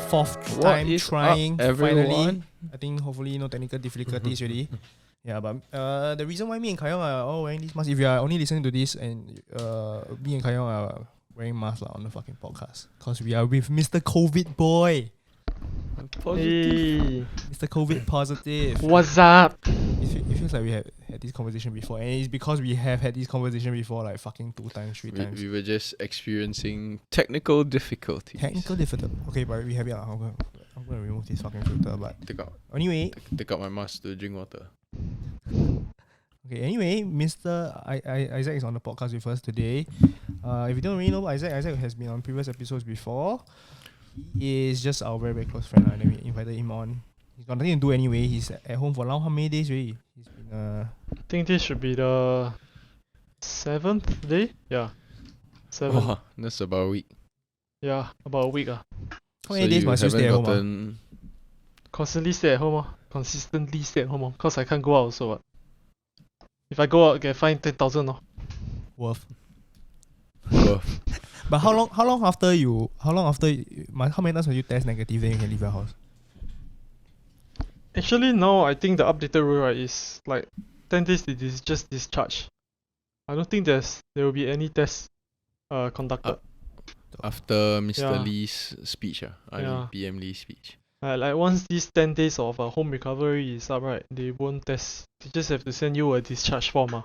Fourth What time is trying. up, everyone? Finally, I think hopefully no technical difficulties already. Yeah, but the reason why me and Kaiyiong are all wearing this mask, if you are only listening to this and me and Kaiyiong are wearing masks on the fucking podcast, because we are with Mr. COVID boy. Positive. Mr. COVID positive. What's up? It feels like we had this conversation before, and it's because we have had this conversation before like fucking 2 times, 3 times. We were just experiencing technical difficulties. Technical difficulty. Okay, but we have it. I'm gonna remove this fucking filter. But anyway, Take out my mask to drink water. okay. Anyway, Mr. Isaac is on the podcast with us today. If you don't really know Isaac has been on previous episodes before. He is just our very, very close friend, and then we invited him on. He's got nothing to do anyway. He's at home for how many days already? He's been I think this should be the 7th day? Yeah. 7. Oh, that's about a week. Yeah, about a week. How many days must you stay at home? Constantly stay at home. Consistently stay at home. Because I can't go out also. If I go out, I get fined 10,000. Worth. Worth. But how many times must you test negative then you can leave your house? Actually, now I think the updated rule right is like 10 days it is just discharge. I don't think there will be any tests conducted. After Mr. Yeah. Lee's speech, PM Lee's speech. Like once these 10 days of home recovery is up, right, they won't test. They just have to send you a discharge form. If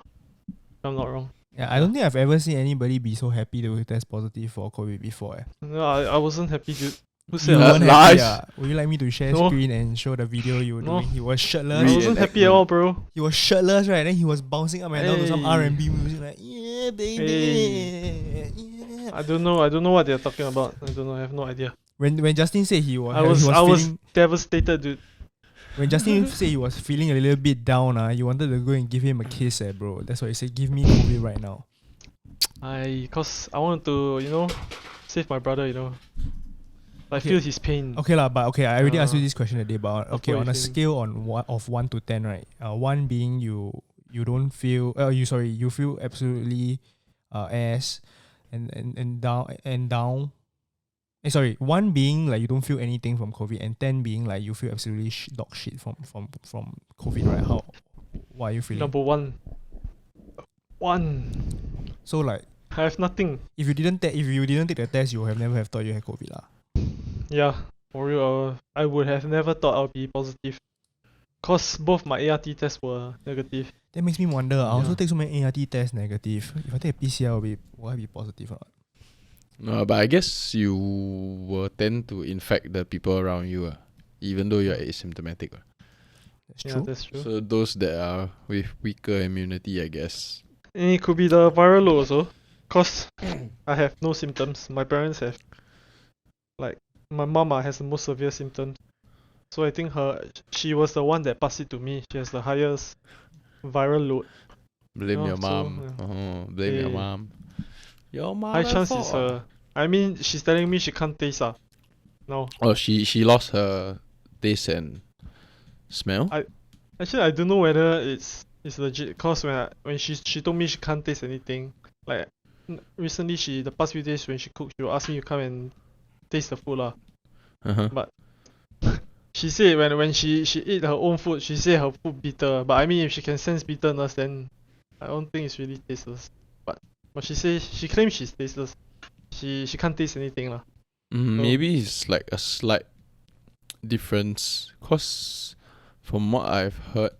I'm not wrong. Yeah, I don't think I've ever seen anybody be so happy to test positive for COVID before. No, I wasn't happy, dude. Who You said weren't that? happy, Would you like me to share No. screen and show the video you were No. doing? He was I shirtless. wasn't happy at all, bro. He was shirtless, right? Then he was bouncing up and down to some Hey. R&B music, like yeah, baby, yeah. I don't know what they're talking about. I don't know. I have no idea. When Justin said he was, I was feeling, devastated, dude. when Justin said he was feeling a little bit down, you wanted to go and give him a kiss, bro. That's why he said, give me COVID right now. Cause I wanted to, save my brother, Like Okay. feel his pain. Okay lah, but okay, I already asked you this question today, but okay, what on you a think? scale of 1 to 10, right? 1 being you don't feel you feel absolutely ass and down. 1 being like you don't feel anything from COVID, and 10 being like you feel absolutely dog shit from COVID, right? What are you feeling? Number 1. So like I have nothing. if you didn't take the test, you would have never have thought you had COVID lah. Yeah, for real. I would have never thought I'll be positive. Cause both my ART tests were negative. That makes me wonder. I also Yeah. take so many ART tests negative. If I take a PCR, will I be positive or not? No, but I guess you will tend to infect the people around you, even though you're asymptomatic. That's Yeah, true. that's true. So those that are with weaker immunity, I guess. And it could be the viral load also. Cause I have no symptoms. My parents have. Like, my mama has the most severe symptoms. So I think she was the one that passed it to me. She has the highest viral load. Blame Oh, your so, mom. yeah. Blame your Eh. mom. Your mom. High chance is her. I mean, she's telling me she can't taste now. Oh, she lost her taste and smell. Actually, I don't know whether it's legit. Cause when she told me she can't taste anything. Like recently, the past few days when she cooked, she will ask me to come and taste the food lah. Uh-huh. But she said when she eat her own food, she said her food bitter. But I mean, if she can sense bitterness, then I don't think it's really tasteless. But she claims she's tasteless. She can't taste anything lah. Maybe it's like a slight difference. Cause from what I've heard,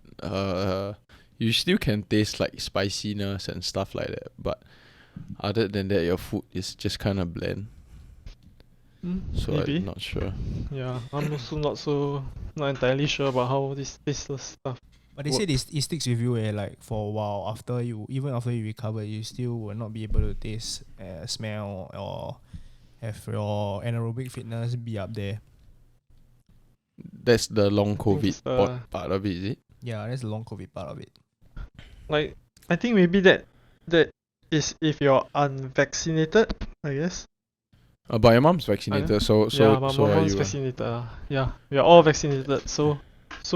you still can taste like spiciness and stuff like that. But other than that, your food is just kind of bland. So Maybe. I'm not sure. Yeah, I'm also not entirely sure about how this tasteless stuff. But they say it sticks with you like for a while even after you recover, you still will not be able to taste, smell, or have your anaerobic fitness be up there. That's the long COVID It's, part of it, is it? Yeah, that's the long COVID part of it. Like, I think maybe that is if you're unvaccinated, I guess. But your mom's vaccinated, so yeah, my so are mom's you. vaccinated. Yeah, we are all vaccinated. So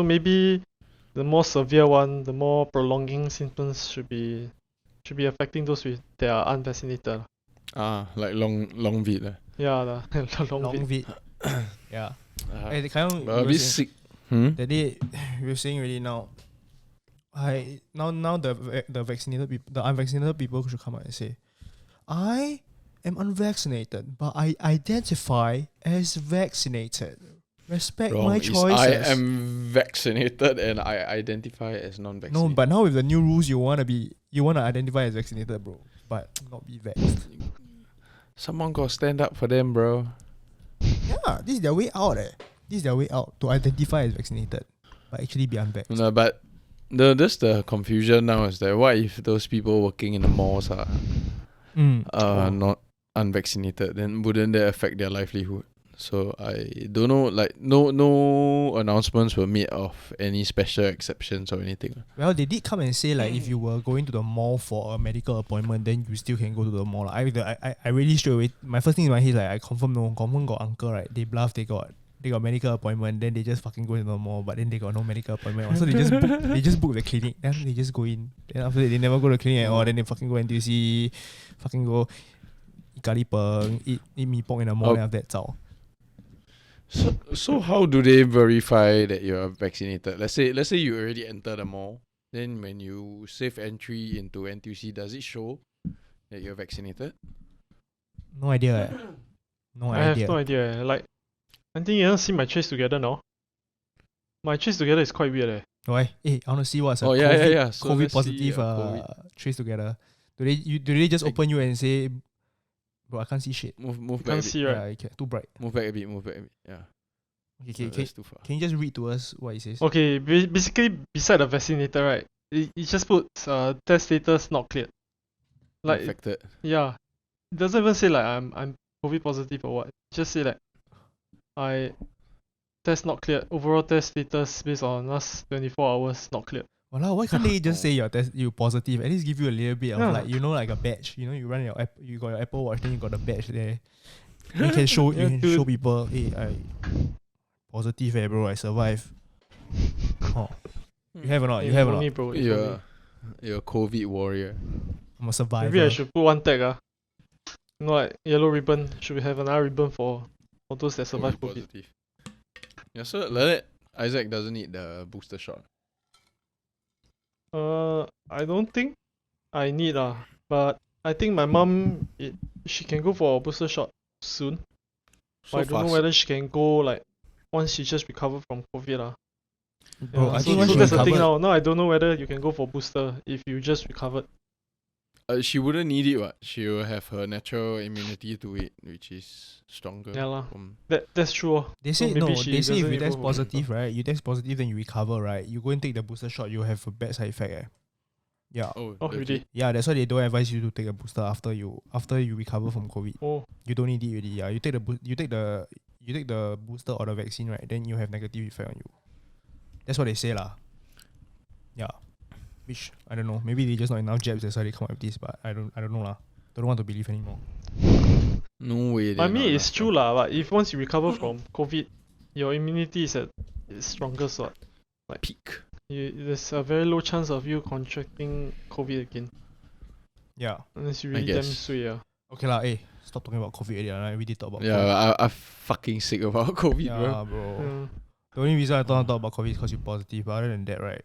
maybe the more severe one, the more prolonging symptoms should be affecting those that are unvaccinated. Like long vid. Yeah, the long Long vid. vid. Yeah. But Kaiyiong, a you were bit saying sick. Hmm? that day we were saying already now. Now the vaccinated people, the unvaccinated people should come out and say, I am unvaccinated, but I identify as vaccinated. Respect Wrong. my Is choices. I am vaccinated and I identify as No, non-vaccinated. but now with the new rules, you wanna identify as vaccinated, bro, but not be vaxxed. Someone got stand up for them, bro. Yeah, this is their way out. This is their way out to identify as vaccinated, but actually be unvaxxed. No, but the confusion now is that what if those people working in the malls are not unvaccinated? Then wouldn't that affect their livelihood? So I don't know. Like no announcements were made of any special exceptions or anything. Well, they did come and say like if you were going to the mall for a medical appointment, then you still can go to the mall. I really straight away. My first thing in my head is like I confirm got uncle, right? They bluff. They got medical appointment. Then they just fucking go to the mall, but then they got no medical appointment. So they just book the clinic. Then they just go in. Then after that they never go to the clinic at all. Then they fucking go NTUC, fucking go eat peng, eat mee pok in the mall. And after that, zao. So how do they verify that you're vaccinated? Let's say you already enter the mall. Then when you safe entry into NTUC, does it show that you're vaccinated? No idea. No I idea. have no idea. Like, I think you haven't seen my Trace Together now. My Trace Together is quite weird. Why? Hey, I want to see what's a yeah. So COVID let's see, positive Trace Together. Do they just open you and say, bro, I can't see shit. Move back Can't a bit. see, right? Yeah, you can, too bright. Move back a bit. Yeah. Okay, That's too far. can you just read to us what it says? Okay, basically, beside the vaccinated, right, it just puts test status not cleared. Like, Infected. yeah, it doesn't even say like I'm COVID positive or what. It just say like I test not cleared. Overall test status based on last 24 hours not cleared. Walao, why can't they just say you positive? At least give you a little bit of Yeah. like like a badge. You run your app, you got your Apple Watch, then you got the badge there. You can show show people, hey, I positive, bro. I survive. Oh, you have or not? Hey, You have or for not? me, bro. it's for me. You're a COVID warrior. I'm a survivor. Maybe I should put one tag. Like yellow ribbon. Should we have another ribbon for those that survive COVID? Positive. Yeah, so like that, Isaac doesn't need the booster shot. I don't think I need but I think my mom she can go for a booster shot soon. So But I don't know fast. whether she can go like once she just recovered from COVID. Bro, I so think once so you that's the thing recover, now. Now I don't know whether you can go for booster if you just recovered. She wouldn't need it, what? She will have her natural immunity to it, which is stronger. Yeah lah. From That's true. they So say maybe no. she They say if doesn't you need test go for booster. positive, right? You test positive, then you recover, right? You go and take the booster shot, you have a bad side effect. Yeah. Oh, legit. really? Yeah, that's why they don't advise you to take a booster after you recover from COVID. Oh, You don't need it already. Yeah, you take the booster or the vaccine, right? Then you have negative effect on you. That's what they say lah. Yeah, which I don't know. Maybe they just not enough jabs. That's why they come up with this. But I don't know lah. Don't want to believe anymore. No way. I mean it's true lah. But if once you recover from COVID, your immunity is stronger. So Peak. there's a very low chance of you contracting COVID again. Yeah. Unless you I really damn guess. suay. Okay lah. Hey, stop talking about COVID already. I already talk about COVID. Yeah, I'm fucking sick about COVID, bro. Yeah, bro. The only reason I don't want to talk about COVID is because you're positive. But other than that, right?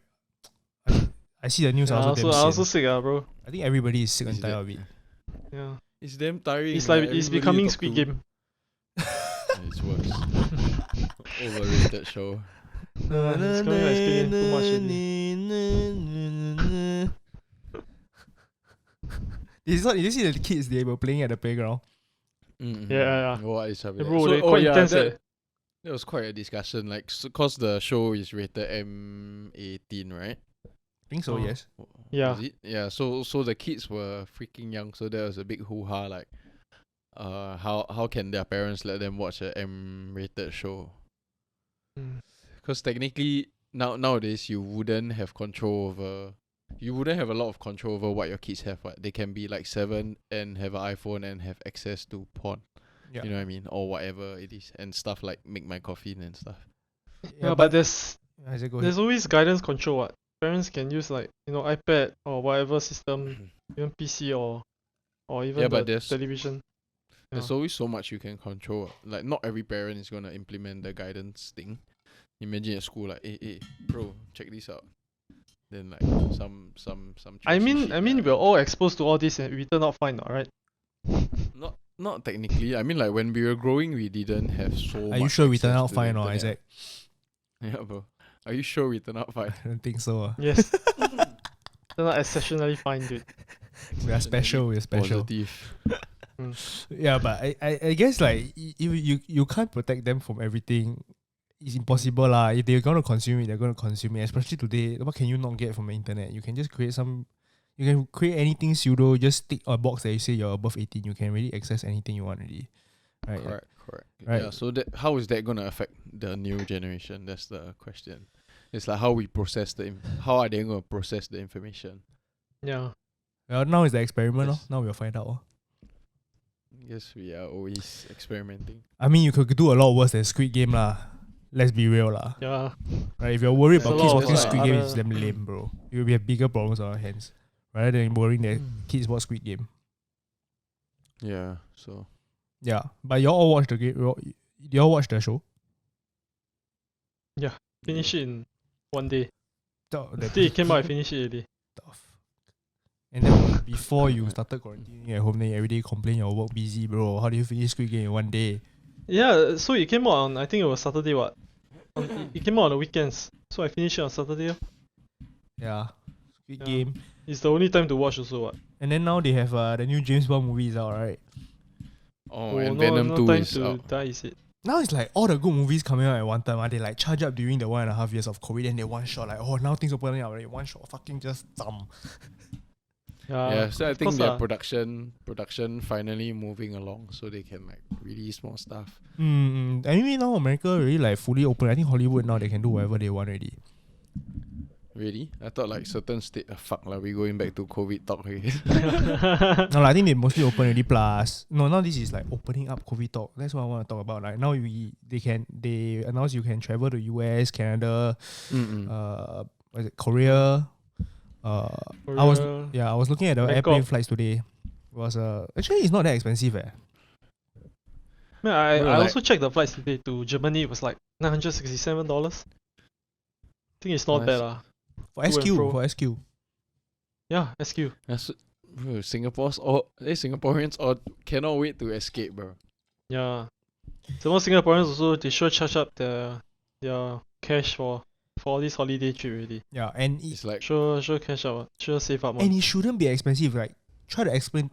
I see the news. Yeah, I also damn I also sian. sick bro. I think everybody is sick and Is tired that- of it. Yeah. It's damn tiring. It's like everybody it's you becoming talk Squid to- Game. It's worse. Overrated show. It's becoming like Squid Game too much already. Did you see the kids they were playing at the playground? Yeah. What is happening? Bro, they're quite intense. That was quite a discussion. Like, cause the show is rated M18, right? I think so. Oh. Yes. Yeah. Was it? Yeah. So the kids were freaking young. So there was a big hoo ha. Like, how can their parents let them watch a M-rated show? Mm. Because technically nowadays you wouldn't have control over. You wouldn't have a lot of control over what your kids have. What they can be like 7 and have an iPhone and have access to porn. Yeah. You know what I mean? Or whatever it is. And stuff like make my coffee and stuff. Yeah, but there's Isaac, go ahead. there's always guidance control. What parents can use like iPad or whatever system, even PC or even Yeah, the but there's television. there's always so much you can control. Like not every parent is gonna implement the guidance thing. Imagine at school like, hey, bro, check this out. Then like some I trashy mean shit, we're all exposed to all this and we turn out fine, alright? not technically. I mean like when we were growing we didn't have so much. Are you sure we turn access out to the fine or internet. Isaac? Yeah, bro. Are you sure we turn out fine? I don't think so. Yes. Turn out exceptionally fine, dude. We are special. We're special. Positive. Yeah, but I guess like you can't protect them from everything. It's impossible lah. If they're gonna consume it, they're gonna consume it. Especially today, what can you not get from the internet? You can just create some. You can create anything pseudo. Just tick a box that you say you're above 18. You can really access anything you want already. Right. Correct. Right. Yeah. So how is that gonna affect the new generation? That's the question. It's like how we process how are they gonna process the information? Yeah. Well, now is the experiment. Yes. Now we'll find out. Yes, we are always experimenting. I mean, you could do a lot worse than Squid Game lah. Let's be real lah. Yeah. Right, if you're worried There's about a kids lot watching of, Squid Game, other- it's damn lame, bro. We have bigger problems on our hands rather than worrying that kids watch Squid Game. Yeah. So Yeah, but you all watch the game. You all watch the show. Finish it in one day. The The day it came out, I finished it already. stuff. And then before you started quarantining at home, then you every day complain your work busy, bro. How do you finish Squid Game in one day? Yeah, so it came out on, I think it was Saturday, what? It came out on the weekends. So I finished it on Saturday. Yeah, Squid Yeah. Game. It's the only time to watch also, what? And then now they have the new James Bond movies out, right? and no, Venom no 2 time is to out. die, is it? Now it's like all the good movies coming out at one time. They like charge up during the 1.5 years of COVID, and they one shot like, oh, now things opening up already. One shot, fucking just thumb. Yeah, so I of think course their lah. production finally moving along, so they can like release more stuff. I mean now America really like fully open. I think Hollywood now they can do whatever they want already. Really? I thought like certain state. Fuck like we going back to COVID talk again. No, I think they mostly open already. Plus, no, now this is like opening up COVID talk. That's what I want to talk about. Like now they announce you can travel to US, Canada, what is it, Korea. I was looking at the airplane Bangkok. flights today. It was actually it's not that expensive. Man, I Bro, like- also checked the flights today to Germany. It was like $967. I think it's not Nice. bad lah. For To and SQ, fro. for SQ. Yeah, SQ. That's, bro, Singaporeans all cannot wait to escape, bro. Yeah. Some more Singaporeans also, they sure charge up their cash for all this holiday trip already. Yeah, and It's like Sure cash up. Sure save up. and it shouldn't be expensive. Like, try to explain.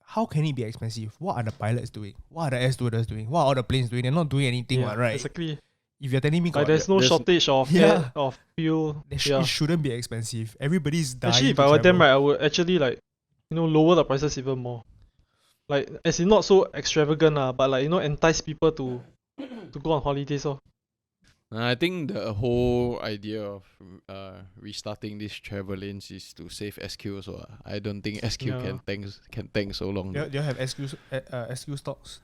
How can it be expensive? What are the pilots doing? What are the air stewardess doing? What are all the planes doing? They're not doing anything, Yeah, right? exactly. If you're telling me, Like there's no there's- shortage of Yeah. air, of fuel. it Yeah. shouldn't be expensive. Everybody's dying. Actually, if to I were them, travel. right, I would actually like, lower the prices even more. Like, as in not so extravagant but like entice people to go on holidays. I think the whole idea of restarting these travel lanes is to save SQ also. I don't think SQ Yeah. can tank so long. Do you have SQ stocks?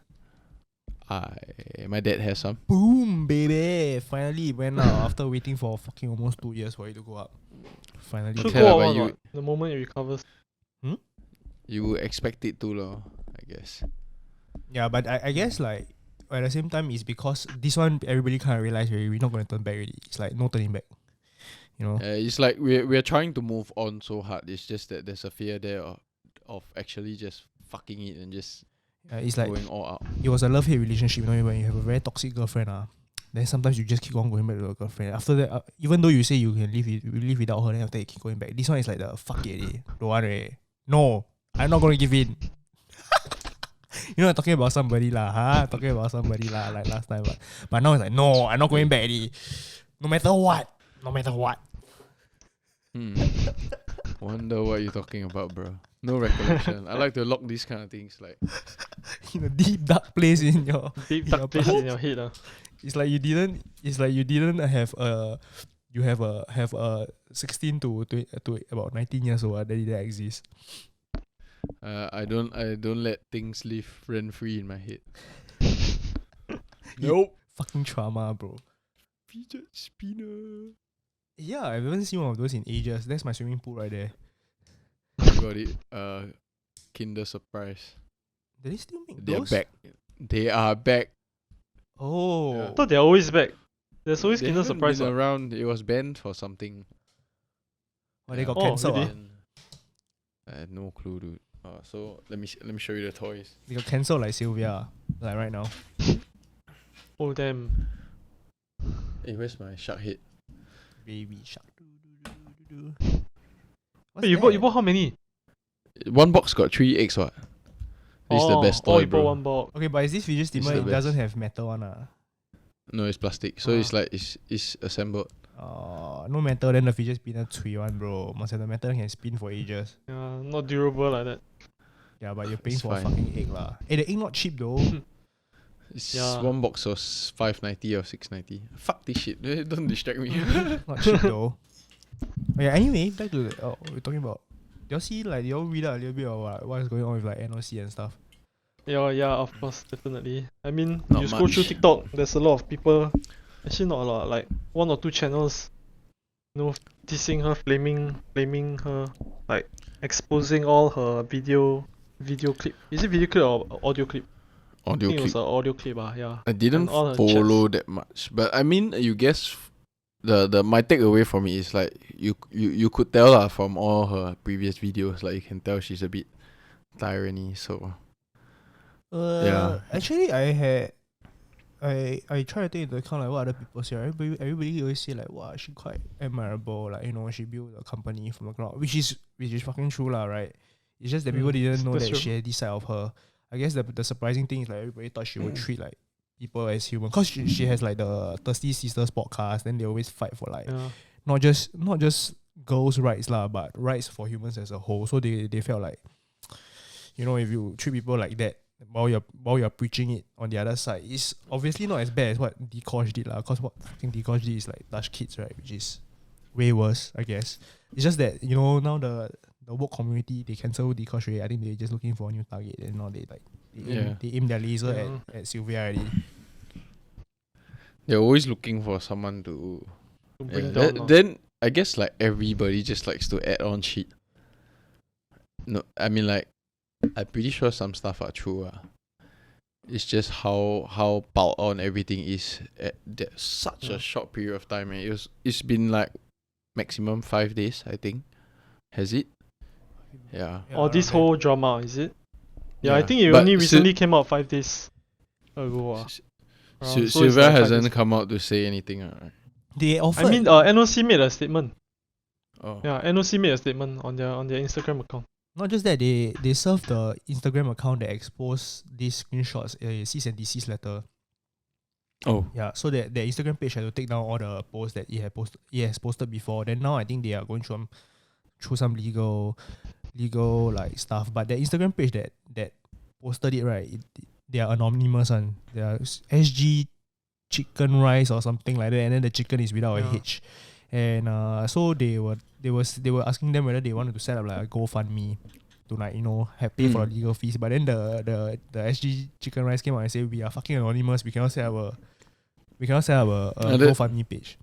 My dad has some. Boom, baby! Finally, it went out after waiting for fucking almost 2 years for it to go up. Finally, Should Okay go lah, up but one you- what, the moment it recovers. You expect it to, lor, I guess. yeah, but I guess like at the same time, it's because this one everybody kind of realized already we're not going to turn back already. It's like no turning back. It's like we're trying to move on so hard. It's just that there's a fear there of actually just fucking it and just It's like going all out. it was a love-hate relationship. When you have a very toxic girlfriend, then sometimes you just keep on going back to your girlfriend. After that, even though you say you can live without her, then after that you keep going back. This one is like the fuck it, don't want it. No, I'm not gonna give in. Talking about somebody lah, talking about somebody lah, like last time. But now it's like no, I'm not going back already. No matter what. Wonder what you're talking about, bro. No recollection. I like to lock these kind of things. Like Deep dark place in your. Deep Yeah, dark place but- in your head. It's like you didn't. It's like you didn't have a. You have a 16 to about 19 years old that didn't exist. I don't let things live rent free in my head. Nope. Fucking trauma, bro. Fidget spinner. Yeah, I haven't seen one of those in ages. That's my swimming pool right there. I got it. Kinder Surprise. Do they still make They're those? back. They are back. Oh. Yeah. I thought they're always back. There's always They Kinder haven't Surprise. been What? around. It was banned for something. Oh, they got Oh, cancelled. really? I had no clue, dude. So let me show you the toys. They got cancelled like Sylvia, like right now. Oh damn. Hey, where's my shark head? Baby shark. Wait, you bought how many? One box got 3 eggs, what? This is the best toy, you bought bro. one box. Okay, but is this fidget steamer? the It doesn't best. have metal one. No, it's plastic. So it's like it's assembled. No metal, then the fidget spinner cui one, bro. Must have the metal can spin for ages. Yeah, not durable like that. Yeah, but you're paying It's for a fine. fucking egg lah. Hey, the egg not cheap though. It's Yeah. one box was $5.90 or $6.90. Fuck this shit. Don't distract me. Not cheap though. Okay, anyway, back to we're talking about. Y'all see like y'all read out a little bit of what is going on with like NOC and stuff. Yeah, of course, definitely. I mean, Not you scroll through much. TikTok, there's a lot of people. Actually, not a lot. Like 1 or 2 channels, dissing her, blaming her, like exposing all her video clip. Is it video clip or audio clip? I Audio think it was clip. an audio clip. Yeah. I didn't and all her follow that much, but I mean, you guess the my takeaway from it is like you could tell from all her previous videos, like you can tell she's a bit tyranny. So Yeah. Actually, I try to take into account like what other people say. Everybody always say like, wow, she quite admirable. Like she built a company from the ground, which is fucking true lah, right? It's just that people didn't know that's that true. she had this side of her. I guess the surprising thing is like everybody thought she would treat like people as human, cause she has like the Thirsty Sisters podcast. Then they always fight for like Yeah. not just girls' rights lah, but rights for humans as a whole. So they felt like, if you treat people like that while you're preaching it on the other side, it's obviously not as bad as what Dikosh did lah. Cause what fucking Dikosh did is like touch kids, right? Which is way worse, I guess. It's just that now the woke community, they cancel Dikosh already. I think they're just looking for a new target, and now they aim their laser at Sylvia already. they're always looking for someone to. To bring Yeah, down. then I guess like everybody just likes to add on shit. No, I mean like I'm pretty sure some stuff are true. It's just how piled on everything is at that such a short period of time. And it's been like maximum 5 days, I think. Has it? Yeah. Or this whole drama, is it? Yeah, I Yeah. think it But only recently came out 5 days ago. So it's Sylvia like 5 hasn't days. come out to say anything. Right? They offered. I mean, NOC made a statement. Oh. Yeah, NOC made a statement on their Instagram account. not just that, they served the Instagram account that exposed these screenshots, cease and desist letter. Oh. Yeah, so that the Instagram page had to take down all the posts that it has posted before. Then now I think they are going through some legal like stuff. But the Instagram page that posted it, right, they are anonymous and they are SG chicken rice or something like that, and then the chicken is without a H. And so they were asking them whether they wanted to set up like a GoFundMe to like pay for the legal fees. But then the SG chicken rice came out and said, we are fucking anonymous. We cannot set up a GoFundMe page.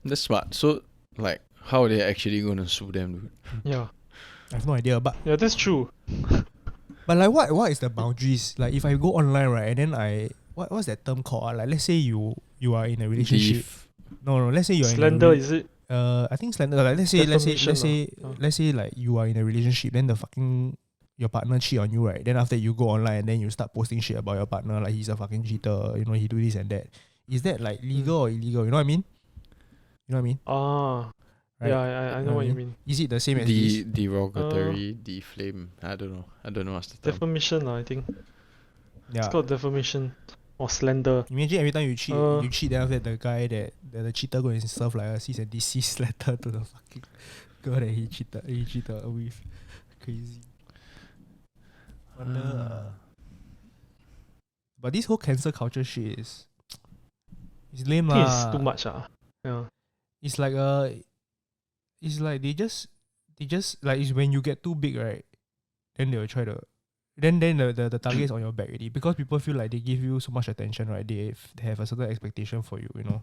That's smart. So like, how are they actually gonna sue them, dude? Yeah. I have no idea. But Yeah, that's true. But like what is the boundaries? Like if I go online, right, and then what's that term called? Like let's say you are in a relationship. No, let's say you're Slender, in is it? I think slender. Like let's say like you are in a relationship, then your partner cheat on you, right? Then after you go online and then you start posting shit about your partner, like he's a fucking cheater, he do this and that. Is that like legal or illegal? You know what I mean? Ah. Right? Yeah, I know what you mean. Is it the same as this? Derogatory, deflame. I don't know what's the term. Defamation, I think. Yeah. It's called defamation. Or slander. Imagine every time you cheat, then after that the guy the cheater go and serve like a cease and desist letter to the fucking girl that he cheated with. Crazy. But this whole cancel culture shit is lame I think lah. it's too much. Yeah. It's like they just like, it's when you get too big, right? then they will try to. Then the target is on your back already because people feel like they give you so much attention, right? They have a certain expectation for you, you know.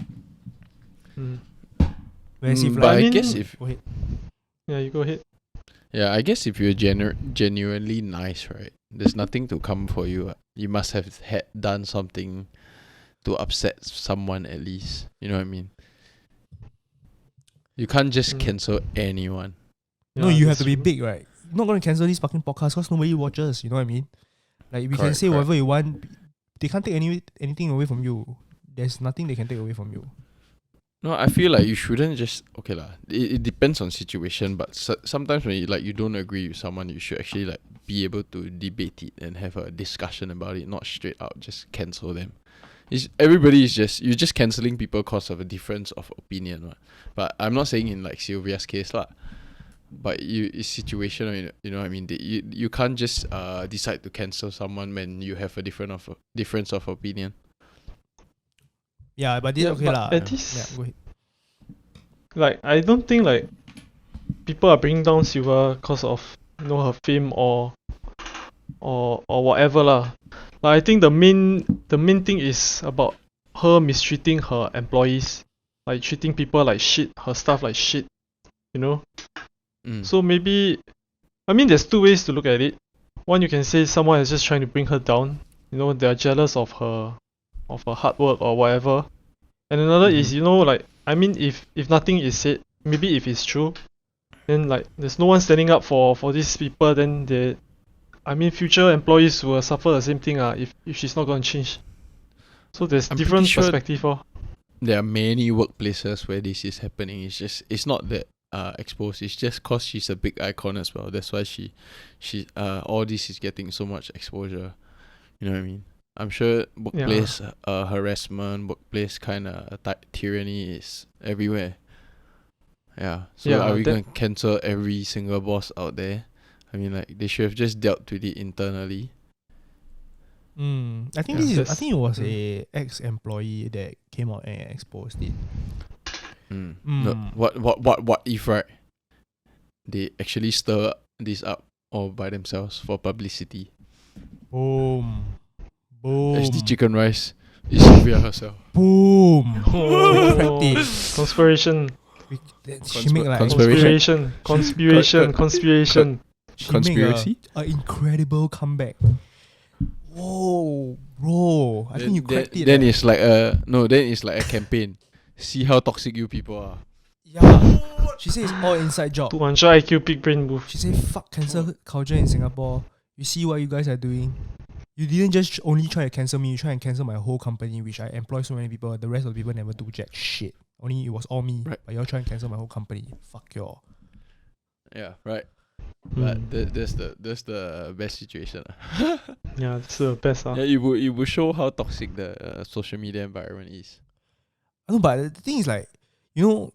Whereas if but like, I mean- guess if go ahead. Yeah, you go ahead. yeah, I guess if you're genuinely nice, right? There's nothing to come for you. You must have done something to upset someone at least. You know what I mean? You can't just cancel anyone. No, Yeah, you have that's to be true. big, right? You're not gonna cancel this fucking podcast because nobody watches. You know what I mean? Like we can Correct, say correct. whatever you want. They can't take anything away from you. There's nothing they can take away from you. No, I feel like you shouldn't just okay lah. It depends on situation, but sometimes when you don't agree with someone, you should actually like be able to debate it and have a discussion about it, not straight out just cancel them. Everybody is you're just cancelling people because of a difference of opinion, right? But I'm not saying in like Sylvia's case lah. But it's situational, you know what I mean? You can't just decide to cancel someone when you have a difference of opinion. Yeah, but this Yeah, okay but lah. at least- Yeah, go ahead. Like, I don't think like people are bringing down Silva because of her fame or whatever lah. Like, I think the main thing is about her mistreating her employees, like treating people like shit, her staff like shit, you know. So maybe, I mean, there's two ways to look at it. One, you can say someone is just trying to bring her down. You know, they're jealous of her hard work or whatever. And another is, you know, like, I mean, if nothing is said, maybe if it's true, then like there's no one standing up for these people, then future employees will suffer the same thing if she's not gonna change. So there's I'm different pretty sure perspective. There are many workplaces where this is happening. It's not that exposed. It's just cause she's a big icon as well. That's why she all this is getting so much exposure. You know what I mean? I'm sure workplace harassment, workplace kind of tyranny is everywhere. Yeah. So are we going to cancel every single boss out there? I mean, like, they should have just dealt with it internally. I think I think it was a ex-employee that came out and exposed it. No, what if, right? They actually stir this up all by themselves for publicity. Boom. SD Chicken Rice is Sylvia herself. Boom. We Oh, cracked it. conspiration. She make like Conspiracy? Conspiration. she Conspiracy? make a incredible comeback. Whoa, bro! I think you cracked it. Then it's like a campaign. See how toxic you people are. Yeah. She says it's all inside job. 200 IQ big brain move. She said fuck cancel culture in Singapore. You see what you guys are doing. You didn't just only try to cancel me, you try and cancel my whole company, which I employ so many people. The rest of the people never do jack shit. Only it was all me. Right. But y'all try and cancel my whole company. Fuck y'all. Yeah, right. But that's the best situation. Yeah, that's the best. Yeah, it would show how toxic the social media environment is. I know, but the thing is like, you know,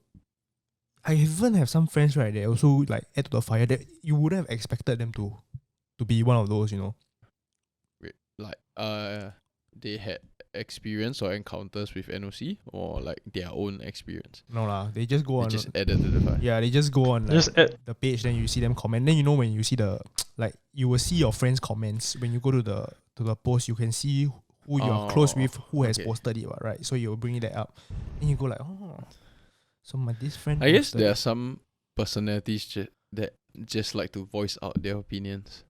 I even have some friends, right, that also like add to the fire that you wouldn't have expected them to be one of those, you know. Like they had experience or encounters with NOC or like their own experience. No lah, they just go They on. just added to the fire. Yeah, they just go on like, Just add. the page, then you see them comment. Then you know when you see the like you will see your friends' comments when you go to the post. You can see who you're close with, who has posted it, right? So you'll bring that up, and you go like, oh, so this friend. I guess posted there it. are some personalities that just like to voice out their opinions.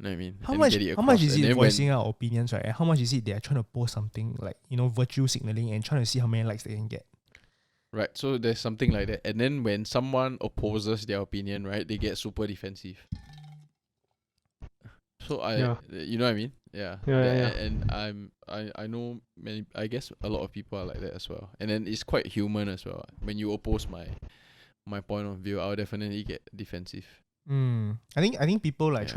You know what I mean? How And much? get it How much across. is And it then voicing out opinions, right? And how much is it they are trying to post something like virtue signaling and trying to see how many likes they can get? Right, so there's something like that. And then when someone opposes their opinion, right, they get super defensive. So you know what I mean? Yeah. Yeah. And I know many, I guess a lot of people are like that as well. And then it's quite human as well. When you oppose my point of view, I'll definitely get defensive. I think people like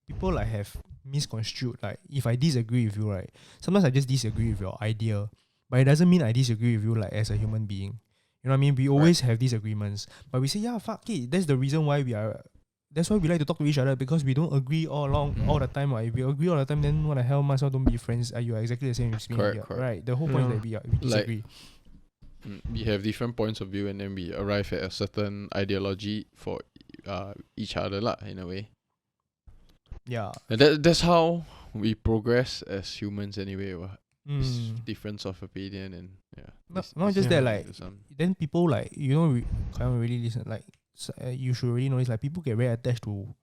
people like have misconstrued, like if I disagree with you, right, sometimes I just disagree with your idea, but it doesn't mean I disagree with you like as a human being. You know what I mean? We always have disagreements, but we say, yeah, fuck it. That's the reason why that's why we like to talk to each other, because we don't agree all the time. Right? If we agree all the time, then what the hell, might as well don't be friends. You are exactly the same as me. Correct. Right? The whole point is that we disagree. We have different points of view, and then we arrive at a certain ideology for each other lah, in a way. Yeah. And that's how we progress as humans anyway. This Mm. difference of opinion and Not just that, like, into some. then people, like, can't really listen, like, you should really notice, like, people get very attached to,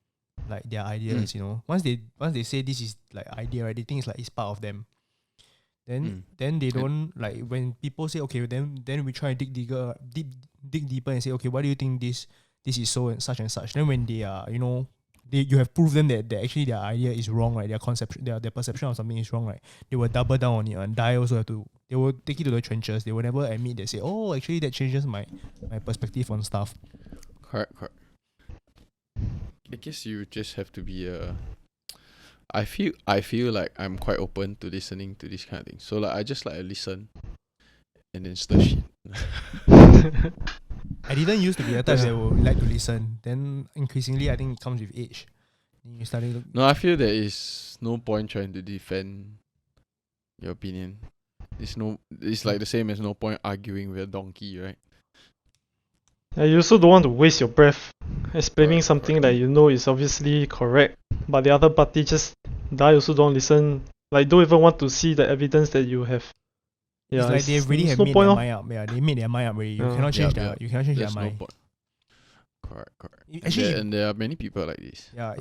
like, their ideas, once they say this is like idea, right, they think it's like it's part of them. Then they don't, like, when people say, okay, then we try to dig deeper and say, okay, why do you think this is so and such, then when they are, you have proved them that actually their idea is wrong, right, their conception, their perception of something is wrong, right, they will double down on it, and they will take it to the trenches. They will never admit, they say, oh, actually that changes my perspective on stuff. Correct. I guess you just have to be I feel like I'm quite open to listening to this kind of thing. So like I just like listen and then stir shit. I didn't used to be a type that would like to listen. Then increasingly, I think it comes with age. You starting to No, I feel there is no point trying to defend your opinion. It's like the same as no point arguing with a donkey, right? You also don't want to waste your breath explaining something that you know is obviously correct, but the other party just also don't listen. Like, don't even want to see the evidence that you have. Yeah, it's like they really have no made point their of. mind up. Yeah, they made their mind up already. You Yeah. cannot change Yeah, their There's no mind. point. Correct. Actually, and there are many people like this. yeah,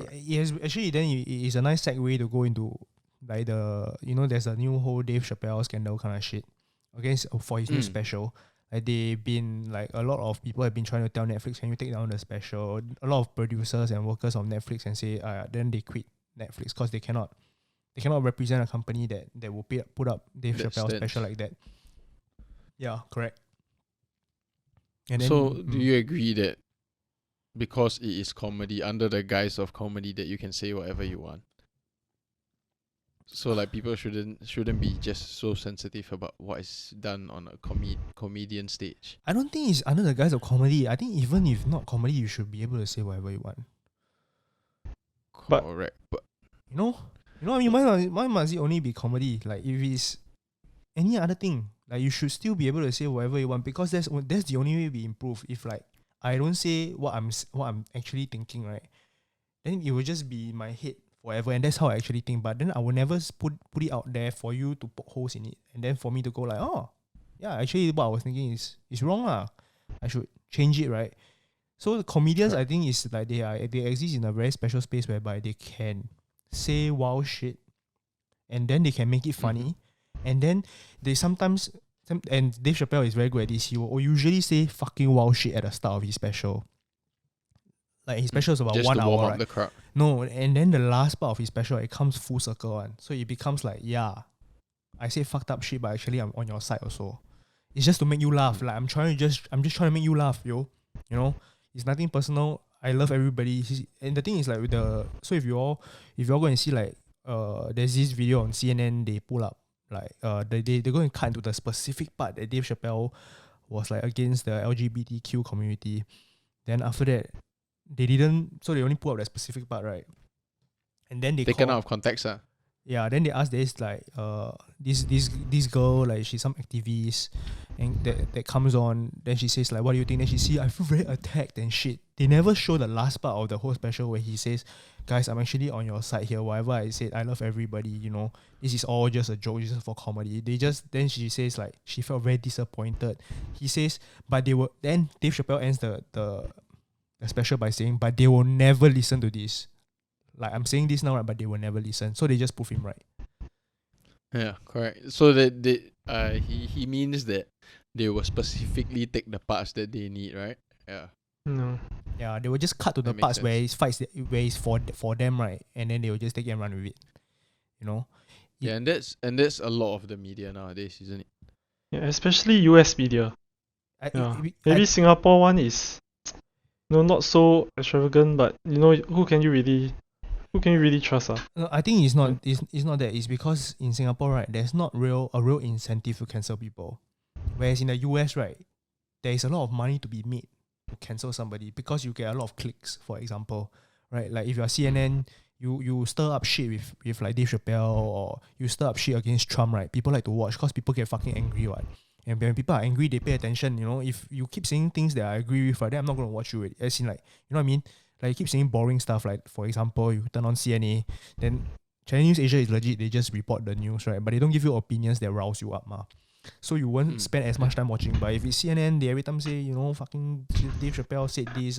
actually then it's a nice segue to go into like there's a new whole Dave Chappelle scandal kind of shit for his new special. Like they've been, like, a lot of people have been trying to tell Netflix, can you take down the special? A lot of producers and workers of Netflix and say then they quit Netflix because they cannot represent a company that will put up Dave That Chappelle stands. special like that. Yeah, correct. And then, So do you agree that because it is comedy, under the guise of comedy, that you can say whatever you want? So like people shouldn't be just so sensitive about what is done on a comedian stage. I don't think it's under the guise of comedy. I think even if not comedy, you should be able to say whatever you want. But- Correct. But You know what I mean? Why must it only be comedy? Like, if it's any other thing, like, you should still be able to say whatever you want, because that's the only way we improve. If, like, I don't say what I'm actually thinking, right, then it will just be in my head forever, and that's how I actually think. But then I will never put it out there for you to poke holes in it, and then for me to go like, oh, yeah, actually what I was thinking is wrong lah. I should change it, right? So the comedians, I think, is like they exist in a very special space whereby they can say wild shit, and then they can make it funny, and then they sometimes, and Dave Chappelle is very good at this. He will usually say fucking wild shit at the start of his special. Like, his special is about just 1 to hour, warm up right? the crowd. No, and then the last part of his special, it comes full circle one. So it becomes like, yeah, I say fucked up shit, but actually I'm on your side also. It's just to make you laugh. Like, I'm just trying to make you laugh, yo. You know, it's nothing personal. I love everybody. And the thing is, like, so if you all go and see, like, there's this video on CNN, they pull up, like, they go and cut into the specific part that Dave Chappelle was, like, against the LGBTQ community. Then after that, they only pull up that specific part, right? And then they Taken call, out of context, yeah, then they ask this, like, this girl, like, she's some activist, and that comes on, then she says, like, what do you think? Then she see, I feel very attacked and shit. They never show the last part of the whole special where he says, guys, I'm actually on your side here. Whatever I said, I love everybody, this is all just a joke, just for comedy. Then she says, like, she felt very disappointed. He says, then Dave Chappelle ends the special by saying, but they will never listen to this. Like, I'm saying this now, right, but they will never listen. So they just prove him right. Yeah, correct. So that he means that they will specifically take the parts that they need, right? Yeah. No. Yeah, they will just cut to the That parts makes where it's for them, right? And then they will just take it and run with it. Yeah, and that's a lot of the media nowadays, isn't it? Yeah, especially US media. Yeah. Maybe Singapore one is not so extravagant, but who can you really trust? No, I think it's not that. It's because in Singapore, right, there's not a real incentive to cancel people. Whereas in the US, right, there is a lot of money to be made to cancel somebody because you get a lot of clicks, for example. Right? Like, if you're CNN, you stir up shit with like Dave Chappelle, or you stir up shit against Trump, right? People like to watch because people get fucking angry, right? And when people are angry, they pay attention. If you keep saying things that I agree with, right, then I'm not going to watch you. As in, like, you know what I mean? Like you keep saying boring stuff. Like for example, you turn on CNA, then Channel News Asia is legit. They just report the news, right? But they don't give you opinions that rouse you up, ma. So you won't spend as much time watching. But if it's CNN, they every time say, you know, fucking Dave Chappelle said this,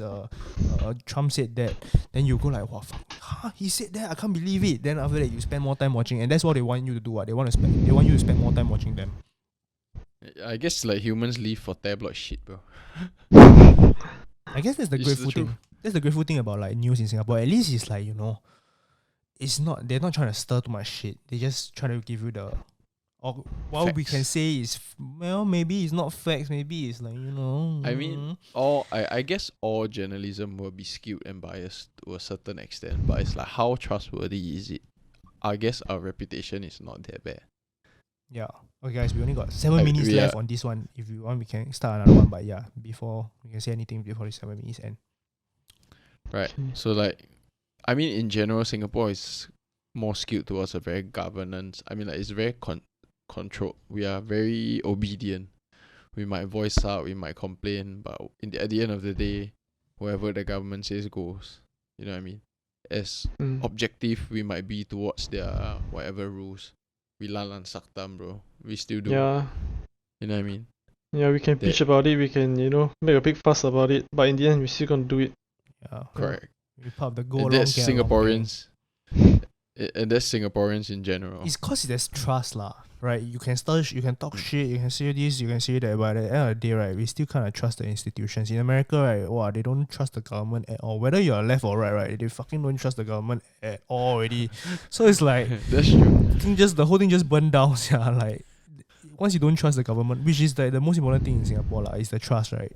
Trump said that, then you go like, wow, huh? He said that? I can't believe it. Then after that, you spend more time watching, and that's what they want you to do. They want you to spend more time watching them. I guess like humans live for tabloid shit, bro. I guess that's the It's grateful the truth. thing. That's the grateful thing about like news in Singapore. At least it's like, you know, they're not trying to stir too much shit. They just try to give you the, or what we can Facts. say is, well, maybe it's not facts. Maybe it's like, you know. I mean, I guess all journalism will be skewed and biased to a certain extent, but it's like how trustworthy is it? I guess our reputation is not that bad. Yeah. Okay, guys, we only got 7 minutes yeah. left on this one. If you want, we can start another one. But yeah, before we can say anything before the 7 minutes end. Right. Okay. So like, I mean, in general, Singapore is more skewed towards a very governance. I mean, like it's very controlled. We are very obedient. We might voice out, we might complain, but at the end of the day, whatever the government says goes. You know what I mean? As objective we might be towards their whatever rules, we lan saktam, bro. We still do. Yeah. You know what I mean? Yeah, we can That- bitch about it, we can, you know, make a big fuss about it, but in the end, we're still gonna do it. Yeah. Correct. We part of the go And along that's get along gang. Singaporeans. And that's Singaporeans in general. It's cause there's trust lah, right? You can talk shit, you can say this, you can say that, but at the end of the day, right, we still kind of trust the institutions. In America, right, wow, they don't trust the government at all. Whether you're left or right, they fucking don't trust the government at all already. So it's like, That's true. the whole thing just burned down. Yeah, like once you don't trust the government, which is the most important thing in Singapore, lah, is the trust, right?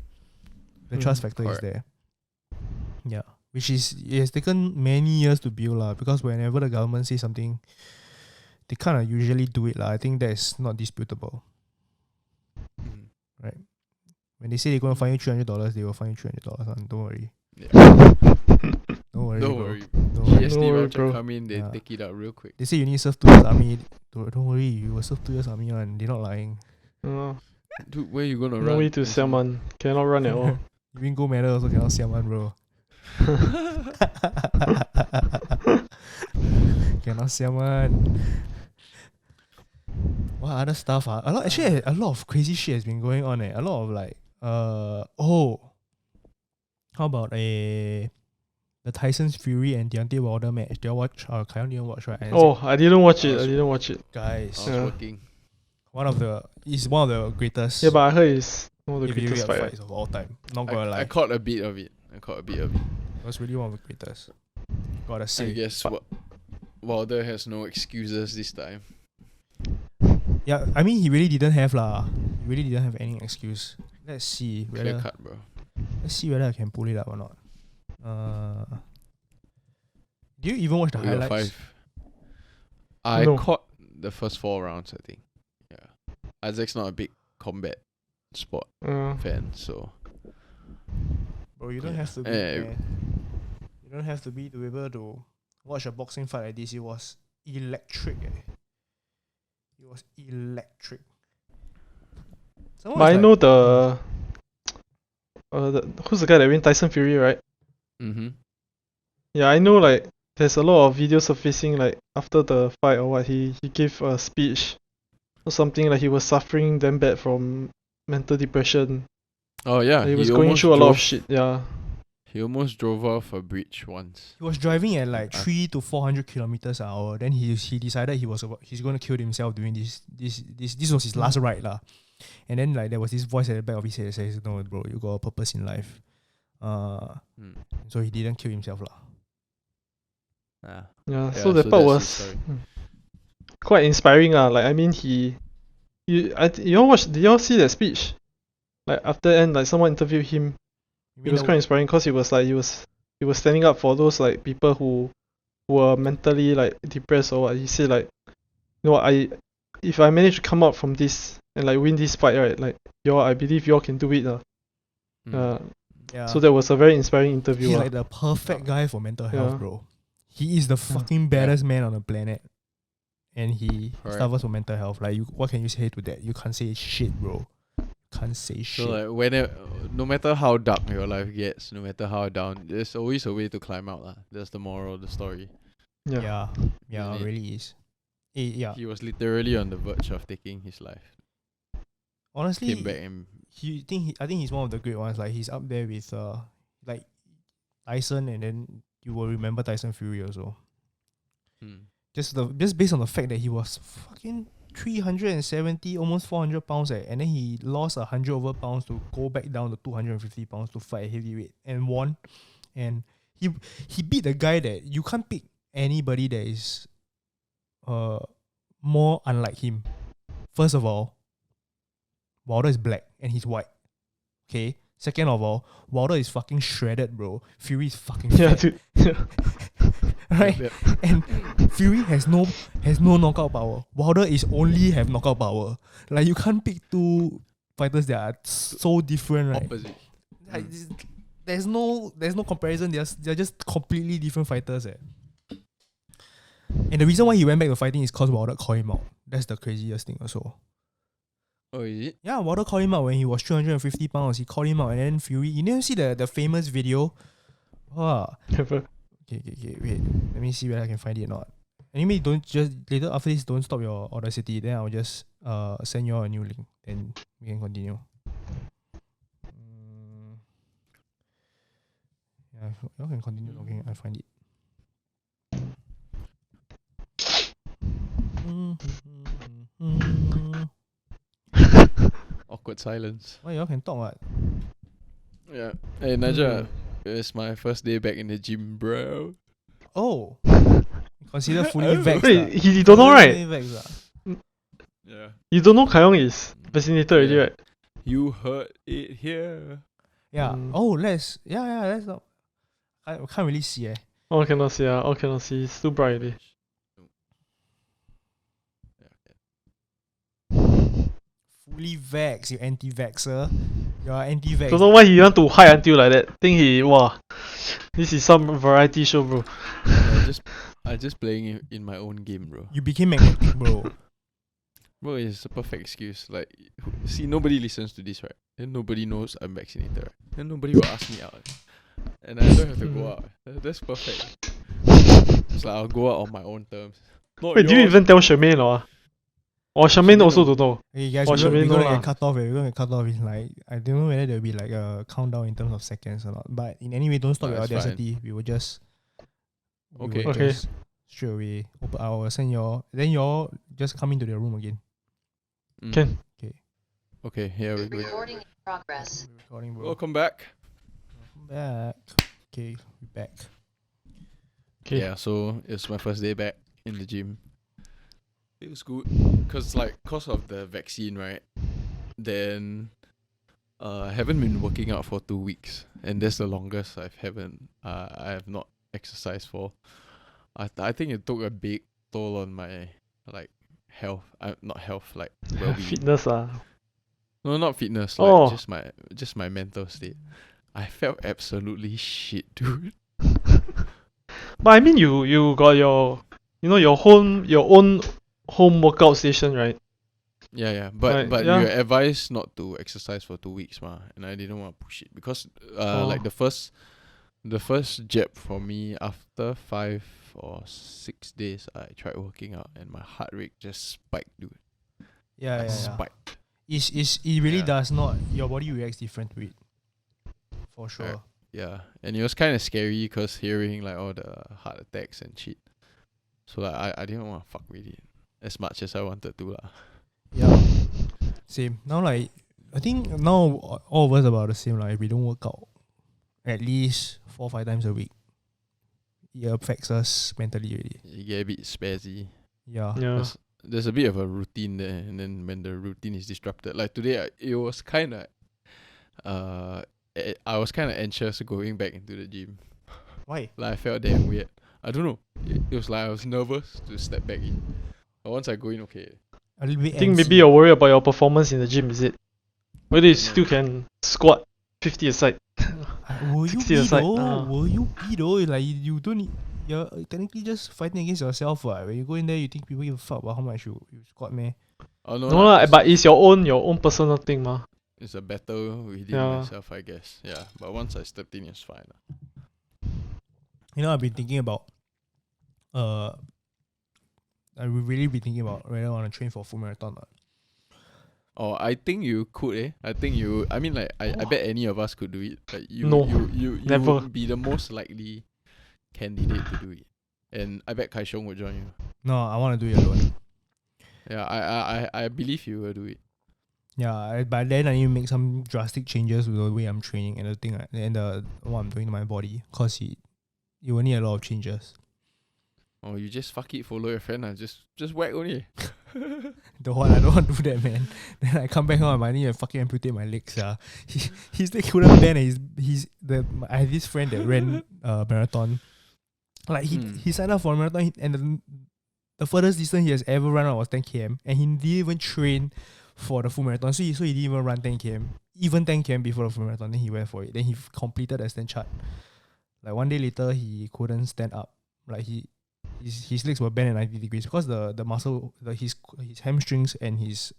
The trust factor is correct. there. Yeah. Which is, it has taken many years to build lah, because whenever the government says something, they kind of usually do it lah. I think that is not disputable. Right? When they say they're going to fine you $300, they will fine you $300. Don't worry. Yeah. Don't worry. Don't bro. worry. Don't worry. GST Don't worry, voucher bro. come in, they Yeah. take it out real quick. They say you need to serve 2 years army. Don't worry, you will serve 2 years army one. They're not lying. Dude, where you gonna No run? way to Also? sell, man. Cannot run at all. You win gold medal also cannot siam one, bro. Cannot siam one. What other stuff? A lot of crazy shit has been going on. A lot of like how about the Tyson's Fury and Deontay Wilder match? Did you watch? Kaiyiong didn't watch, right? And Oh, I didn't watch it. was- I didn't watch it. guys, I was Yeah. working. he's one of the greatest. Yeah, but I heard it's one of the heavyweight greatest fights. fights of all time. Not gonna lie, I caught a bit of it. it was really one of the greatest. Gotta I say, guess Wilder has no excuses this time. yeah. I mean, he really didn't have lah. He really didn't have any excuse. Let's see Clear whether cut, bro. I can pull it up or not. Do you even watch the We got highlights? 5. I No. caught the first 4 rounds, I think. Yeah. Isaac's not a big combat sport fan, so Bro, you don't Yeah. have to be. You don't have to be to be able to watch a boxing fight like this. It was electric. It was electric. Someone But was I like- know who's the guy that win Tyson Fury, right? Yeah, I know like there's a lot of videos surfacing like after the fight or what he gave a speech or something like he was suffering damn bad from mental depression. Oh yeah, He was going almost through a lot of drove- shit. Yeah. He almost drove off a bridge once. He was driving at like Uh. 300 to 400 kilometers an hour. Then he decided he's going to kill himself doing this was his last ride lah. And then like there was this voice at the back of his head that says, "No, bro, you got a purpose in life." So he didn't kill himself lah. Ah. Yeah, Yeah, so that so part that's his was story. quite inspiring lah. Like I mean you all watch? Did y'all see that speech? Like after end, like someone interviewed him. You It mean was the- quite inspiring because he was standing up for those like people who were mentally like depressed or what. He said like, you know what, if I manage to come out from this and like win this fight, right, like I believe y'all can do it. yeah. So that was a very inspiring interview. He's lah. like the perfect guy for mental health, Yeah. bro. He is the fucking baddest man on the planet. And he Correct. suffers from mental health. Like, what can you say to that? You can't say shit, bro. Can't say shit. So like whenever no matter how dark your life gets, no matter how down, there's always a way to climb out. That's the moral of the story. Yeah, Isn't it it? really is. Yeah, He was literally on the verge of taking his life. honestly, Came back and I think he's one of the great ones. Like he's up there with like Tyson, and then you will remember Tyson Fury also. Just based on the fact that he was fucking 370, almost 400 pounds, and then he lost 100 over pounds to go back down to 250 pounds to fight heavyweight and won. And he beat the guy that you can't pick anybody that is more unlike him. First of all, Wilder is black and he's white. Okay. Second of all, Wilder is fucking shredded, bro. Fury is fucking fat. dude. Right? And Fury has no knockout power. Wilder is only have knockout power. Like you can't pick two fighters that are so different, right? opposite. Like, there's no comparison. They're just completely different fighters. And the reason why he went back to fighting is because Wilder called him out. That's the craziest thing also. Oh, is it? Yeah, Wilder called him out when he was 350 pounds. He called him out, and then Fury. You never see the famous video? Wow. Never. Okay, wait. Let me see whether I can find it or not. Anyway, don't just later after this, don't stop your Audacity. Then I'll just send you a new link. Then we can continue. Yeah, you can continue talking. I'll find it. Awkward silence. Well, you can talk what? Yeah. Hey, Naja, it's my first day back in the gym, bro. Oh, consider fully vaxxed. Wait, you don't know, right? Fully vaxxed, Yeah. You don't know Kaiyiong is vaccinated already, right? You heard it here. Yeah. Oh, let's. Yeah. Let's not. I can't really see. Oh, cannot see. Oh, cannot see. It's too bright already. Fully vaxxed, you anti-vaxxer. You're anti-vax. Don't know why he want to hide until like that. Think he this is some variety show, bro. I just playing in my own game, bro. You became magnetic, bro. Bro, it's a perfect excuse. Like, see, nobody listens to this, right? And nobody knows I'm vaccinated, right? And nobody will ask me out. And I don't have to go out. That's perfect. It's like I'll go out on my own terms. Not Wait, do you yours. even tell Charmaine or? Or Charmaine also don't know. Hey guys, Oh, we're Charmaine gonna know lah. get cut off. We're gonna get cut off in like, I don't know whether there'll be like a countdown in terms of seconds or not. But in any way, don't stop No, your it's fine. audacity. We will just Okay. Okay. just straight away. I will send y'all. Then y'all just come into the room again. Can. Okay, here we go. Recording in progress. We're recording, bro. Welcome back. Welcome back. Okay, we're back. Okay. Yeah, so it's my first day back in the gym. Feels good, cause of the vaccine, right? Then, I haven't been working out for 2 weeks, and that's the longest I have not exercised for. I think it took a big toll on my health. Not health, like well-being. Fitness No, not fitness. Oh. Just my mental state. I felt absolutely shit, dude. But I mean, you got your your own home workout station, right? Yeah. But Right, but yeah. you're advised not to exercise for 2 weeks, and I didn't want to push it because like the first jab for me, after 5 or 6 days, I tried working out and my heart rate just spiked, dude. Yeah. Spiked. It really Yeah. does not. Your body reacts different to it. For sure. Right. Yeah, and it was kind of scary because hearing like all the heart attacks and shit. So like I didn't want to fuck with it as much as I wanted to lah. Yeah. Same. Now I think now all of us about the same. Like if we don't work out at least 4-5 times a week, it affects us mentally already. You get a bit spazzy. Yeah. Yeah. There's a bit of a routine there, and then when the routine is disrupted, like today, it was kind of, I was kind of anxious going back into the gym. Why? Like I felt damn weird. I don't know. It was like I was nervous to step back in. But once I go in, okay. A little bit. I think antsy. maybe you're worried about your performance in the gym, is it? Whether you still can squat 50 aside. Will you 60 be aside, though? Will you be though? Like you don't need. You're technically just fighting against yourself. When you go in there, you think people give a fuck about how much you squat, man. Oh no, No lah, but it's your own personal thing, ma. it's a battle within myself, I guess. Yeah, but once I stepped in, it's fine. You know, I've been thinking about I will really be thinking about whether I want to train for full marathon or not. Oh, I think you could, eh? I think you. I mean, like, I bet any of us could do it. Like, No, you never. would be the most likely candidate to do it, and I bet Kaiyiong would join you. No, I want to do it alone. Yeah, I believe you will do it. Yeah, but then I need to make some drastic changes to the way I'm training and the thing and the what I'm doing to my body, cause you will need a lot of changes. Oh, you just fuck it, follow your friend, just whack only. I don't want to do that, man. Then I come back home, I need to fucking amputate my legs. His leg couldn't bend. I have this friend that ran marathon. Like he signed up for a marathon and the furthest distance he has ever run was 10 km, and he didn't even train for the full marathon. So he didn't even run 10 km, even 10 km before the full marathon. Then he went for it. Then he completed the stand chart. Like one day later, he couldn't stand up. Like his legs were bent at 90 degrees because the muscle, his hamstrings and his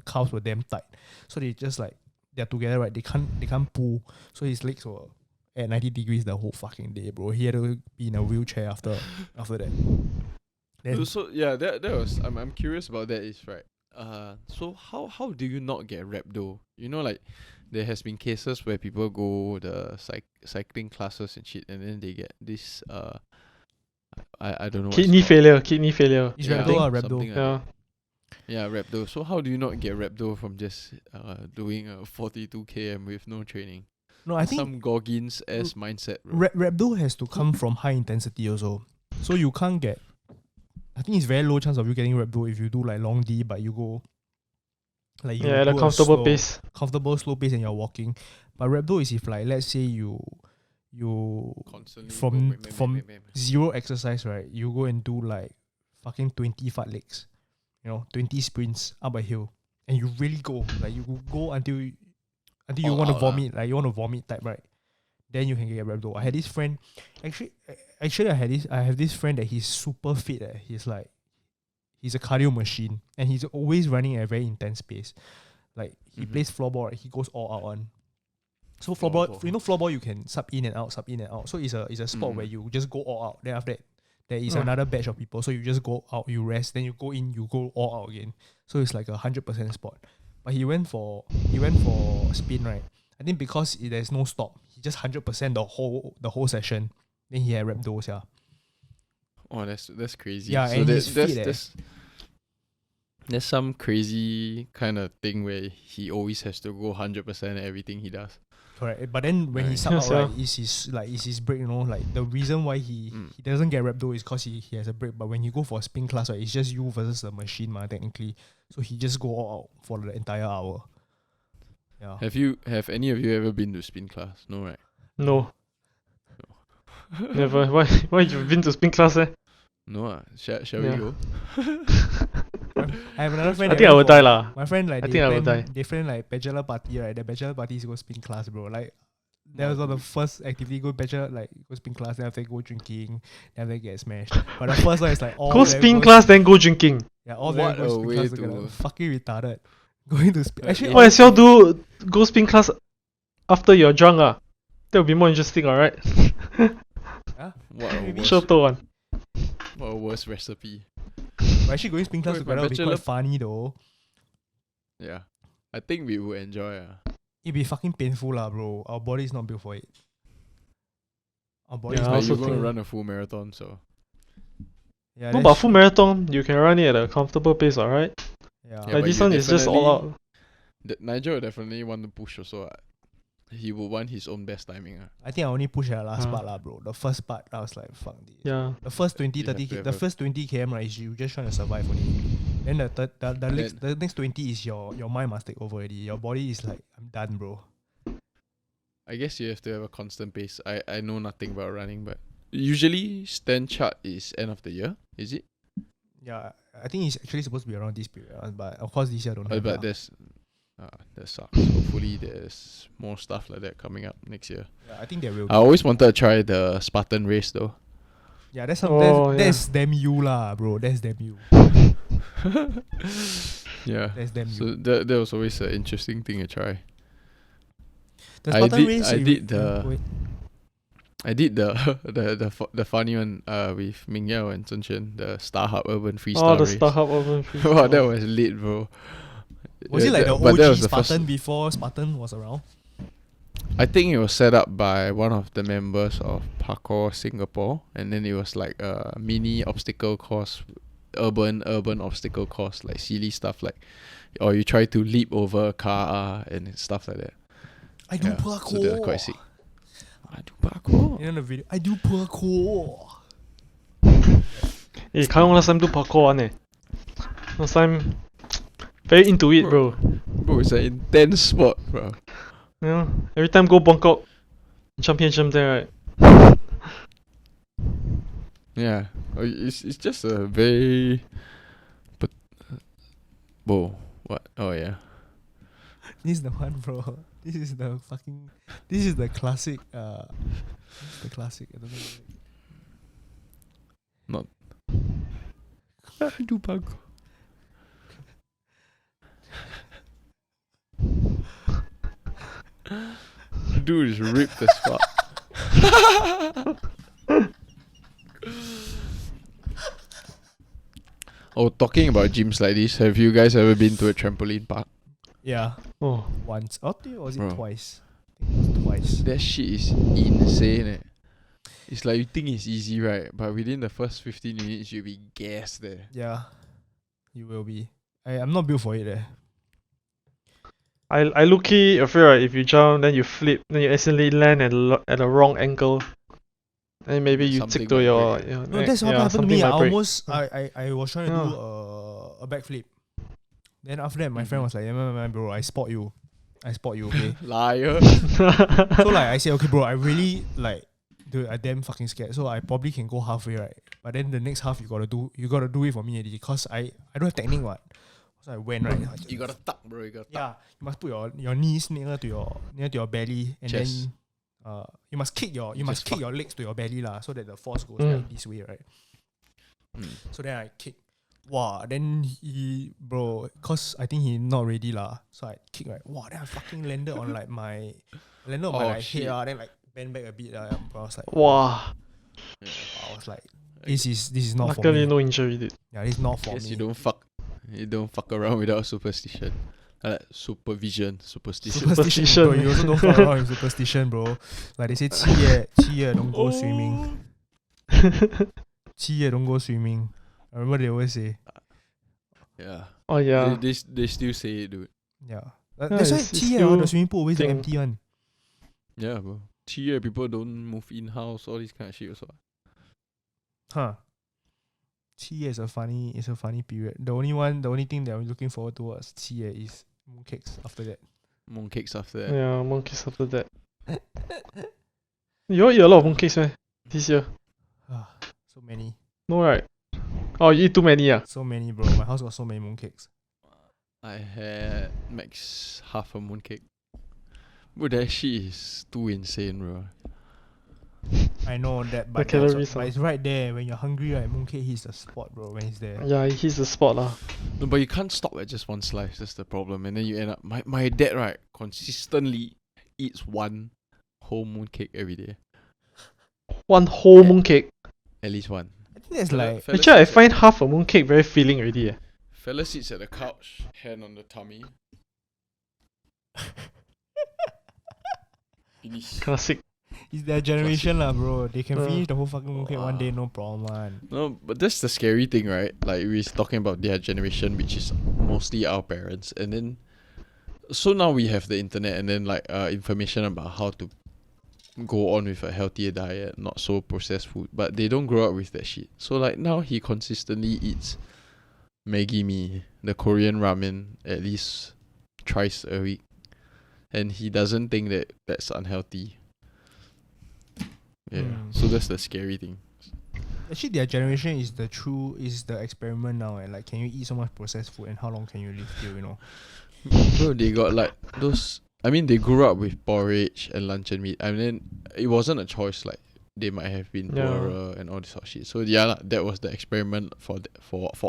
calves were damn tight. So they just like they're together, right? They can't pull. So his legs were at 90 degrees the whole fucking day, bro. He had to be in a wheelchair after that. Then, so yeah, that was I'm curious about that is right. So how do you not get rhabdo? You know, like there has been cases where people go the cycling classes and shit, and then they get this I don't know. Kidney failure. it's Yeah, rhabdo or something rhabdo. like that. Yeah, rhabdo. So how do you not get rhabdo from just doing a 42 km with no training? No, I think some Goggins ass mindset. Bro. rhabdo has to come from high intensity also. So you can't get. I think it's very low chance of you getting rhabdo if you do like long D, but you go like you at a do comfortable pace. comfortable slow pace, and you're walking. But rhabdo is if like let's say you Constantly from zero exercise, right? You go and do like fucking 20 fat legs, 20 sprints up a hill, and you really go like you go until you want to vomit, like you want to vomit type, right? Then you can get rhabdo. I had this friend, actually I have this friend that he's super fit. He's a cardio machine, and he's always running at a very intense pace. Like he plays floorball, right? He goes all out on. So floorball, floorball you can sub in and out. So it's a sport where you just go all out. Then after that, there is another batch of people. So you just go out, you rest, then you go in, you go all out again. So it's like 100% sport. But he went for spin, right? I think because there's no stop, he just 100% the whole session. Then he had rhabdos, yeah. Oh, that's crazy. Yeah, so and he's fit. There's some crazy kind of thing where he always has to go 100% at everything he does. Correct. But then when he sub out, right, is his break, like the reason why he doesn't get rhabdo is because he has a break. But when you go for a spin class, right, it's just you versus the machine, technically. So he just go all out for the entire hour. Yeah. Have any of you ever been to spin class? No, right? No. Never. Why you've been to spin class, eh? No, shall we go? I have another friend. I think I will die lah. My friend I think I will die. They plan like bachelor party, right? The bachelor party is go spin class, bro. Like that was the first activity. Go spin class. Then after go drinking. Then after get smashed. But the first one is like all go spin class, then go drinking. Yeah, all them go spin class together. Fucking retarded. Going to spin. Actually, why as well do go spin class after you're drunk, ah? That would be more interesting, alright? Huh? What a worse recipe. But actually going spin class together would be quite funny though. Yeah. I think we would enjoy. It'd be fucking painful lah, bro. Our body is not built for it. Our body is but not you're going to run a full marathon, so. Yeah, no, but full marathon, you can run it at a comfortable pace, alright? Yeah. Like this one is just all out. Nigel will definitely want to push also. He will want his own best timing. I think I only pushed at the last part lah, bro. The first part, I was like, fuck this. Yeah. The first 20 km, right, is you just trying to survive only. Then the next 20 is your mind must take over already. Your body is like, I'm done, bro. I guess you have to have a constant pace. I know nothing about running, but usually stand chart is end of the year, is it? Yeah, I think it's actually supposed to be around this period, but of course this year don't have. But that sucks. Hopefully there's more stuff like that coming up next year. Yeah, I think there will. I always wanted to try the Spartan race though. Yeah, that's damn you lah, bro. That's damn you. Yeah. That's damn you. So that was always an interesting thing to try. The I Spartan did- race. I you- did the- wait. I did the funny one with Ming Yao and Zhen Xuan, the StarHub Urban Freestyle Oh, the race. StarHub Urban Freestyle. Wow, that was lit, bro. Was Yeah, it like that- the but that OG was the first- Spartan before Spartan was around? I think it was set up by one of the members of Parkour Singapore, and then it was like a mini obstacle course, urban obstacle course, like silly stuff like, or you try to leap over a car and stuff like that. I do Yeah, parkour. so that was quite sick. I do parkour. You know the video? I do parkour. Hey, Kaiyiong last time do parkour one eh. Last time, very into it, bro. Bro, it's an intense sport, bro. Yeah, every time go Bangkok, championship there, right? Yeah, it's just a very, but, whoa, what? Oh yeah. This is the one, bro. This is the fucking. This is the classic. The classic. I don't know. I do parkour. Dude is ripped as fuck. Oh, talking about gyms like this, have you guys ever been to a trampoline park? Yeah, Oh, once. Oh, or was it Bro. twice? I think it was twice. That shit is insane. It's like you think it's easy, right? But within the first 15 minutes, you'll be gassed there. Yeah, you will be. I'm not built for it. I low-key afraid, right, if you jump, then you flip, then you accidentally land at the wrong angle. Then maybe you Something stick to might your, break. your No, neck. that's what yeah, happened to something me. I might break. almost, I was trying to Yeah. do a backflip. Then after that, my friend was like, "Yeah, bro, I spot you, okay." Liar. So like I said, okay, bro, I really like, dude, I damn fucking scared. So I probably can go halfway, right? But then the next half you gotta do it for me already, cause I don't have technique, what. So I went right. You gotta tuck, bro. You gotta tuck. Yeah, you must put your knees near to your belly, and Chest. then you must kick your legs to your belly lah, so that the force goes Mm. like this way, right? Mm. So then I kick. Wow, then he, bro, cause I think he not ready lah. So I kick right. Wow, then I fucking landed on like my Oh, like shit. head then like bend back a bit I was like, Wow, I was like, this is not for luckily me. no injury, dude. Yeah, this is not for Guess me. you don't fuck around without superstition. Superstition. Superstition. bro. You also don't fuck around with superstition, bro. Like they say, 七夜 don't go swimming. 7夜 don't go swimming. I remember they always say. Yeah. Oh yeah. They still say it, dude. Yeah. Yeah, That's why it's 7夜still the swimming pool always thing. empty one. Yeah, bro. 7 people don't move in house, all this kind of shit also. Huh. 7夜is a funny period. The only thing that I'm looking forward to was 7夜is mooncakes after that. Mooncakes after that. Yeah, mooncakes after that. You all eat a lot of mooncakes, man, this year? So many. No, right? Oh, you eat too many, ah? So many, bro. My house got so many mooncakes. I had max half a mooncake. Bro, that shit is too insane, bro. I know that, but, calories but are- it's right there. When you're hungry, right, mooncake hits the spot, bro, when it's there. Yeah, he's the spot, lah. No, but you can't stop at just one slice. That's the problem. And then you end up. My dad, right, consistently eats one whole mooncake every day. One whole mooncake. At least one. I think that's like... Fella Actually, I sits at- find half a mooncake very filling already. Fella sits at the couch, hand on the tummy. Finish. Classic. It's their generation lah, bro. They can Uh. finish the whole fucking mooncake one day, no problem one. No, but that's the scary thing, right? Like we're talking about their generation, which is mostly our parents, and then so now we have the internet and then like information about how to go on with a healthier diet, not so processed food. But they don't grow up with that shit. So like now he consistently eats Maggi mee, the Korean ramen, at least thrice a week, and he doesn't think that that's unhealthy. Yeah, so that's the scary thing. Actually, their generation is the experiment now. And like, can you eat so much processed food and how long can you live till, you know? Bro, they got like those. I mean, they grew up with porridge and luncheon meat. I mean, it wasn't a choice. Like they might have been Yeah. poorer and all this sort of shit. So yeah, lah, that was the experiment for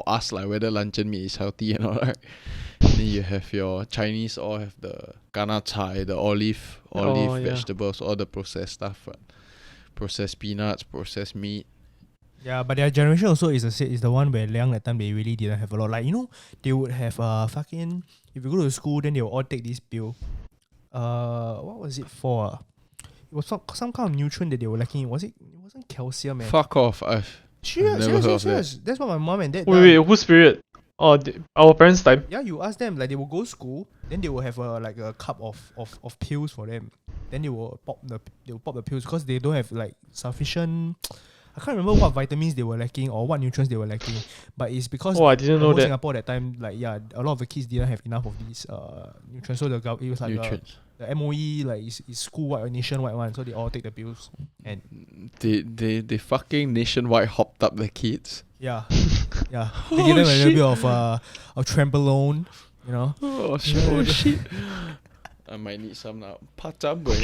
us. Like whether luncheon meat is healthy and all that. then you have your Chinese all have the kana chai, the olive yeah. vegetables, all the processed stuff, right? Processed peanuts, processed meat. Yeah, but their generation also is the one where Liang that time they really didn't have a lot. Like, you know, they would have fucking, if you go to school, then they will all take this pill. What was it for? It was some kind of nutrient that they were lacking. It wasn't calcium, man. Fuck off! I've never heard of that. That's what my mom and dad Wait, done. whose period? Oh, our parents' time. Yeah, you ask them, like they will go school, then they will have like a cup of pills for them. Then they will pop the pills because they don't have like sufficient. I can't remember what vitamins they were lacking or what nutrients they were lacking, but it's because I didn't know that. Singapore that time, like a lot of the kids didn't have enough of these nutrients. So it was like Nutrients. the MOE like is school-wide or nationwide one, so they all take the pills and They fucking nationwide hopped up the kids. yeah. They give them a little bit of trampoline, you know. Oh shit! I might need some now. Pacham boy. A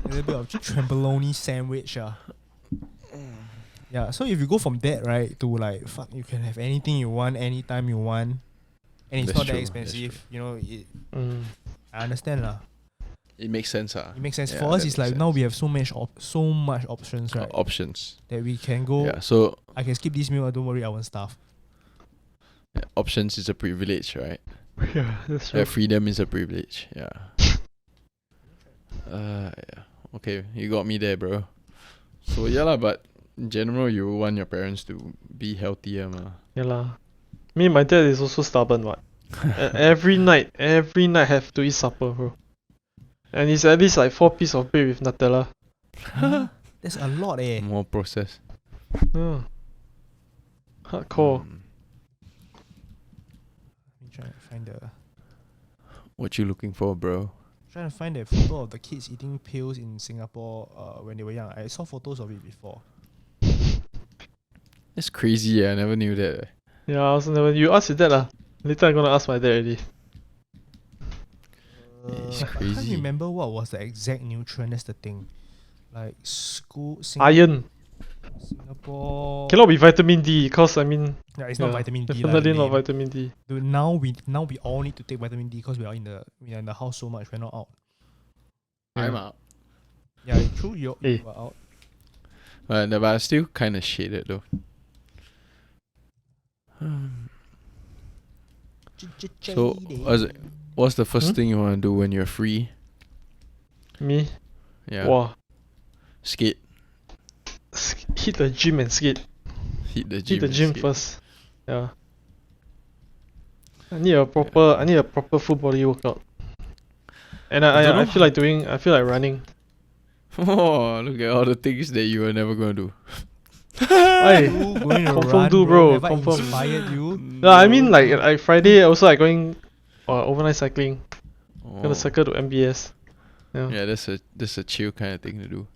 little bit of trampoline sandwich, Yeah, so if you go from that, right, to like, fuck, you can have anything you want, anytime you want, and it's That's not that true, expensive, you know, I understand lah. It makes sense, It makes sense. Yeah, For us, that it's makes like now sense. we have so much options, right, Options. that we can go, Yeah, so I can skip this meal, don't worry, I won't starve. options is a privilege, right? Yeah, that's Yeah, true. freedom is a privilege. Yeah. Yeah. Okay, you got me there, bro. So yeah lah, but in general, you want your parents to be healthier, ma. Yeah lah. Me and my dad is also stubborn, what? every night have to eat supper, bro. And it's at least like 4 pieces of bread with Nutella. That's a lot, eh. More processed. Yeah. Hardcore. Let me try to find What you looking for, bro? trying to find a photo of the kids eating pills in Singapore when they were young. I saw photos of it before. That's crazy. I never knew that. Yeah, I also never. You ask your dad lah. Later I'm gonna ask my dad already. It's I can't crazy. remember what was the exact nutrient. That's the thing. Like Iron. Singapore. Cannot be vitamin D, cause I mean. Yeah, it's not vitamin D. Definitely lah, not lame. vitamin D. Dude, now we all need to take vitamin D because we are in the house so much. We're not out. I'm Yeah. out. Yeah, true. You Hey. are out. But I'm still kind of shaded though. So, what's the first thing you want to do when you're free? Me? Yeah. Wow. Skate. Hit the gym and skate. Hit the gym. Hit the and gym skate. first. Yeah. I need a proper full body workout. And I don't I know feel like running. Oh, look at all the things that you were never gonna do. Aye. You going to Confirm run, do, bro. Have I Confirm. inspired you? No, I mean like Friday also I going overnight cycling. Oh. Gonna cycle to MBS. Yeah, that's a chill kind of thing to do.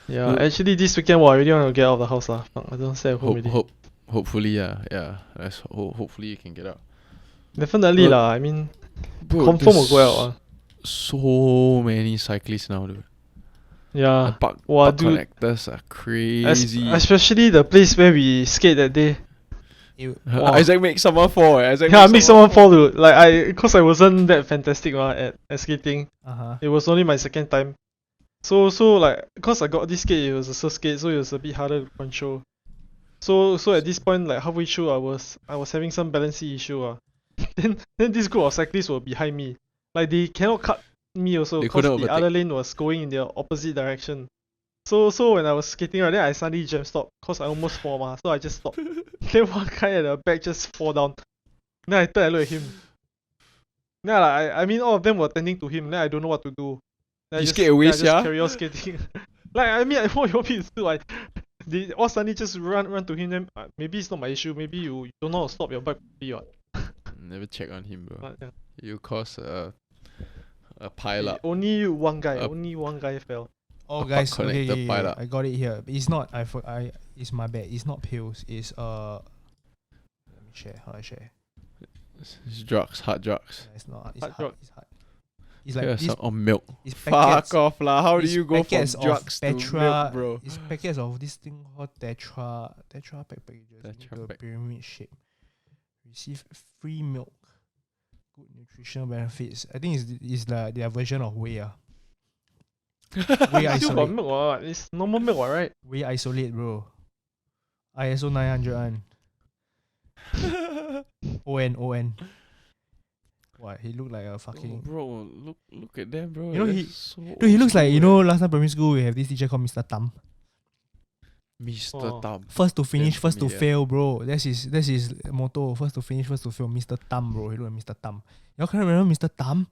Yeah, Well- actually this weekend I really want to get out of the house lah. Fuck, I don't stay at home already. Hopefully, yeah. Hopefully you can get out. Definitely Well, lah. I mean, Bro, confirm will there's go out. So many cyclists now, dude. The Yeah. park Wow, dude. connectors are crazy. Especially the place where we skate that day. Wow. Isaac make someone fall. Isaac Yeah, I make someone fall, dude. Like cause I wasn't that fantastic at skating. It was only my second time. So like, cause I got this skate, it was a surf skate, so it was a bit harder to control. So at this point, like halfway through, I was having some balancing issue. Then this group of cyclists were behind me. Like they cannot cut me also, They cause couldn't the overtake. other lane was going in the opposite direction. So when I was skating, right, then I suddenly jam stop, cause I almost fall ma. So I just stopped. Then one guy at the back just fall down. Then I turn and look at him. Then I mean all of them were tending to him. Then I don't know what to do. Then I You just- skate away, then I just sia? carry on skating. Like I mean, what you want me to do? They all suddenly just run to him. Then maybe it's not my issue. Maybe you don't know how to stop your bike properly. What? Never check on him, bro. But, yeah. You cause a pile up. Only one guy. Up. Only one guy fell. Oh, Apart guys, connector okay, pile up. I got it here. It's not. It's my bad. It's not pills. It's Let me share. How do I share? It's drugs, hard drugs. It's not. It's Hard hard. drugs. It's hard. It's like Yeah, this. some on milk. It's Fuck packets. off lah. How do it's you go from packets of drugs to Petra, milk, bro? It's packets of this thing called Tetra pack packages Tetra into a Pak. pyramid shape. Receive free milk. good nutritional benefits. I think it's their version of whey. Whey Still got isolate. milk what? It's normal milk what, right? Whey isolate, bro. ISO 900 ON. What? He look like a fucking. Bro, look at them, bro. You know, That's so Dude, he looks like, you know, old last time primary school we have this teacher called Mr. Tam. Mr. Oh. Tam. First to finish, Damn first to familiar. fail, bro. That's his motto. First to finish, first to fail. Mr. Tam, bro. He look like Mr. Tam. Y'all can't remember Mr. Tam?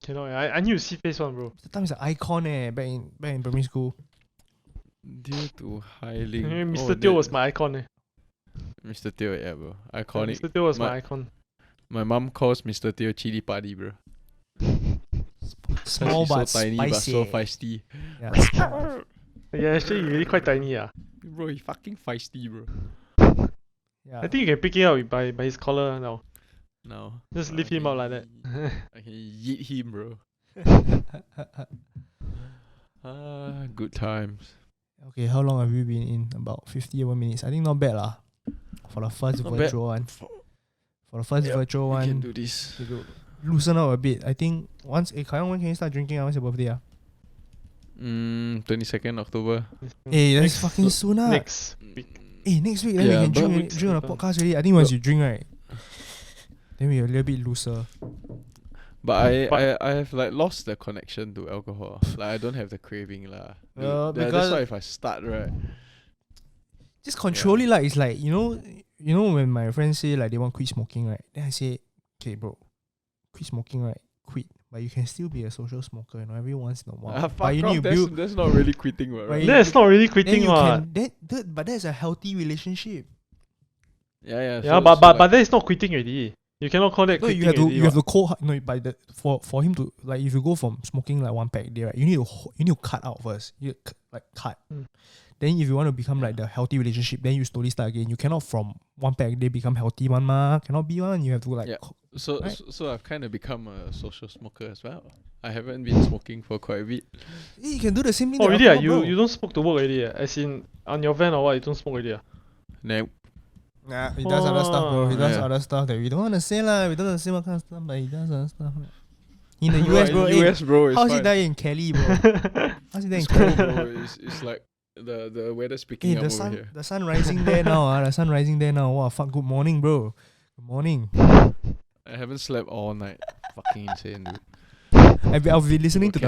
Cannot. I need to see face one, bro. Mr. Tam is an icon back in primary school. Due to Hiling. Mr. Teo was my icon. Mr. Teo, yeah, bro. Iconic. Mr. Teo was my My- icon. My mom calls Mr. Teo Chili Padi, bro. Small He's but so tiny spicy. but so feisty. Yeah, small. Yeah, actually, you really quite tiny. Bro, he fucking feisty, bro. Yeah. I think you can pick it up by his collar now. No. Just I lift him can up like that. I can yeet him, bro. Good times. Okay, how long have we been in? About 51 minutes. I think not bad lah. For the first Not bad. virtual one. For the first Yep, virtual We can one, do this. you could loosen up a bit. I think once Kaiyiong, when can you start drinking? When's your birthday? 22nd October. Hey, that's Next- fucking soon ah. Next week. Hey, next week then Yeah, we can but drink, weeks drink on the later. podcast already. I think once you drink, right, then we are a little bit looser. But But- I have like lost the connection to alcohol. Like I don't have the craving lah. Because- That's why if I start right. Just control it like it's like you know when my friends say like they want quit smoking, right? Then I say, okay, bro, quit smoking, right? Quit, but you can still be a social smoker, every once in a while. Fuck but you off, need to build. that's not really quitting, But right? you- That's not really Then quitting, you what? can but that's a healthy relationship. Yeah. Yeah, but that is not quitting already. You cannot call that No, quitting you have to already. you have what. to cold no, but for him to like if you go from smoking like one pack a day, right? You need to cut out first. You cut. Mm. Then if you want to become like the healthy relationship, then you slowly start again. You cannot from one pack a day become healthy one ma. Cannot be one. You have to like Yeah. So Right. so I've kind of become a social smoker as well. I haven't been smoking for quite a bit. you can do the same thing. Oh to really? alcohol, bro. You don't smoke to work already? As in on your van or what? You don't smoke already? Now, Nah, he does other stuff, bro. He does Yeah. other stuff that we don't want to say lah. We don't want to say what kind of stuff, but he does other stuff. In the bro, US, bro. in Hey, US, bro, it's how's he fine. dying in Cali, bro? How's he dying in It's Cali? cold, bro. It's like the weather's picking Hey, up the over sun, here. the sun rising there now. The sun rising there now. Wow, fuck. Good morning, bro. Good morning. I haven't slept all night. Fucking insane, dude. I've been listening to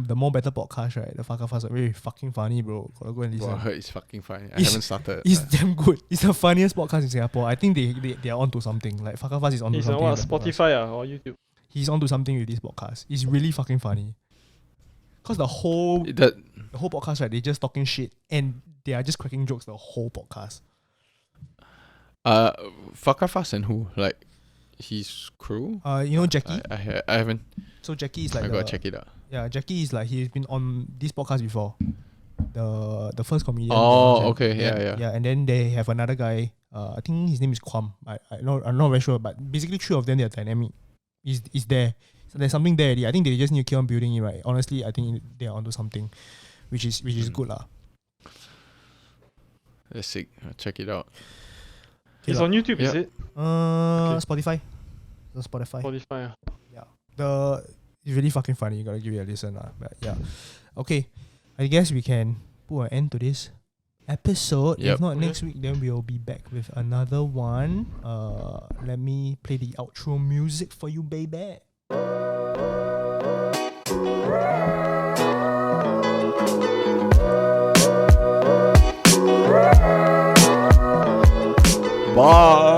the More Better podcast, right? The Fuck Fast, very fucking funny, bro. Gotta go and Bro, I listen. heard it's fucking funny. I It's- haven't started. It's damn good. It's the funniest podcast in Singapore. I think they are onto something. Like Fuck Fast is onto He's on something. what? with the podcast. Spotify or YouTube? He's onto something with this podcast. It's really fucking funny. Cause the whole That podcast, right? They just talking shit and they are just cracking jokes the whole podcast. Fucker Fast and who? Like his crew? You know Jackie. I haven't. So Jackie is like I gotta check it out. Yeah, Jackie is like he's been on this podcast before. The first comedian. Oh, okay, yeah. Yeah, and then they have another guy. I think his name is Kwam. I'm not very sure, but basically three of them, their dynamic is there. So there's something there already. I think they just need to keep on building it, right? Honestly, I think they are onto something, which is good lah. That's sick. I'll check it out. He's lah. on YouTube, is Yeah. it? Spotify. The Spotify. Spotify. It's really fucking funny. You gotta give it a listen lah. But yeah, okay. I guess we can put an end to this episode. If Yep. not next week, then we'll be back with another one. Let me play the outro music for you, baby. Bye.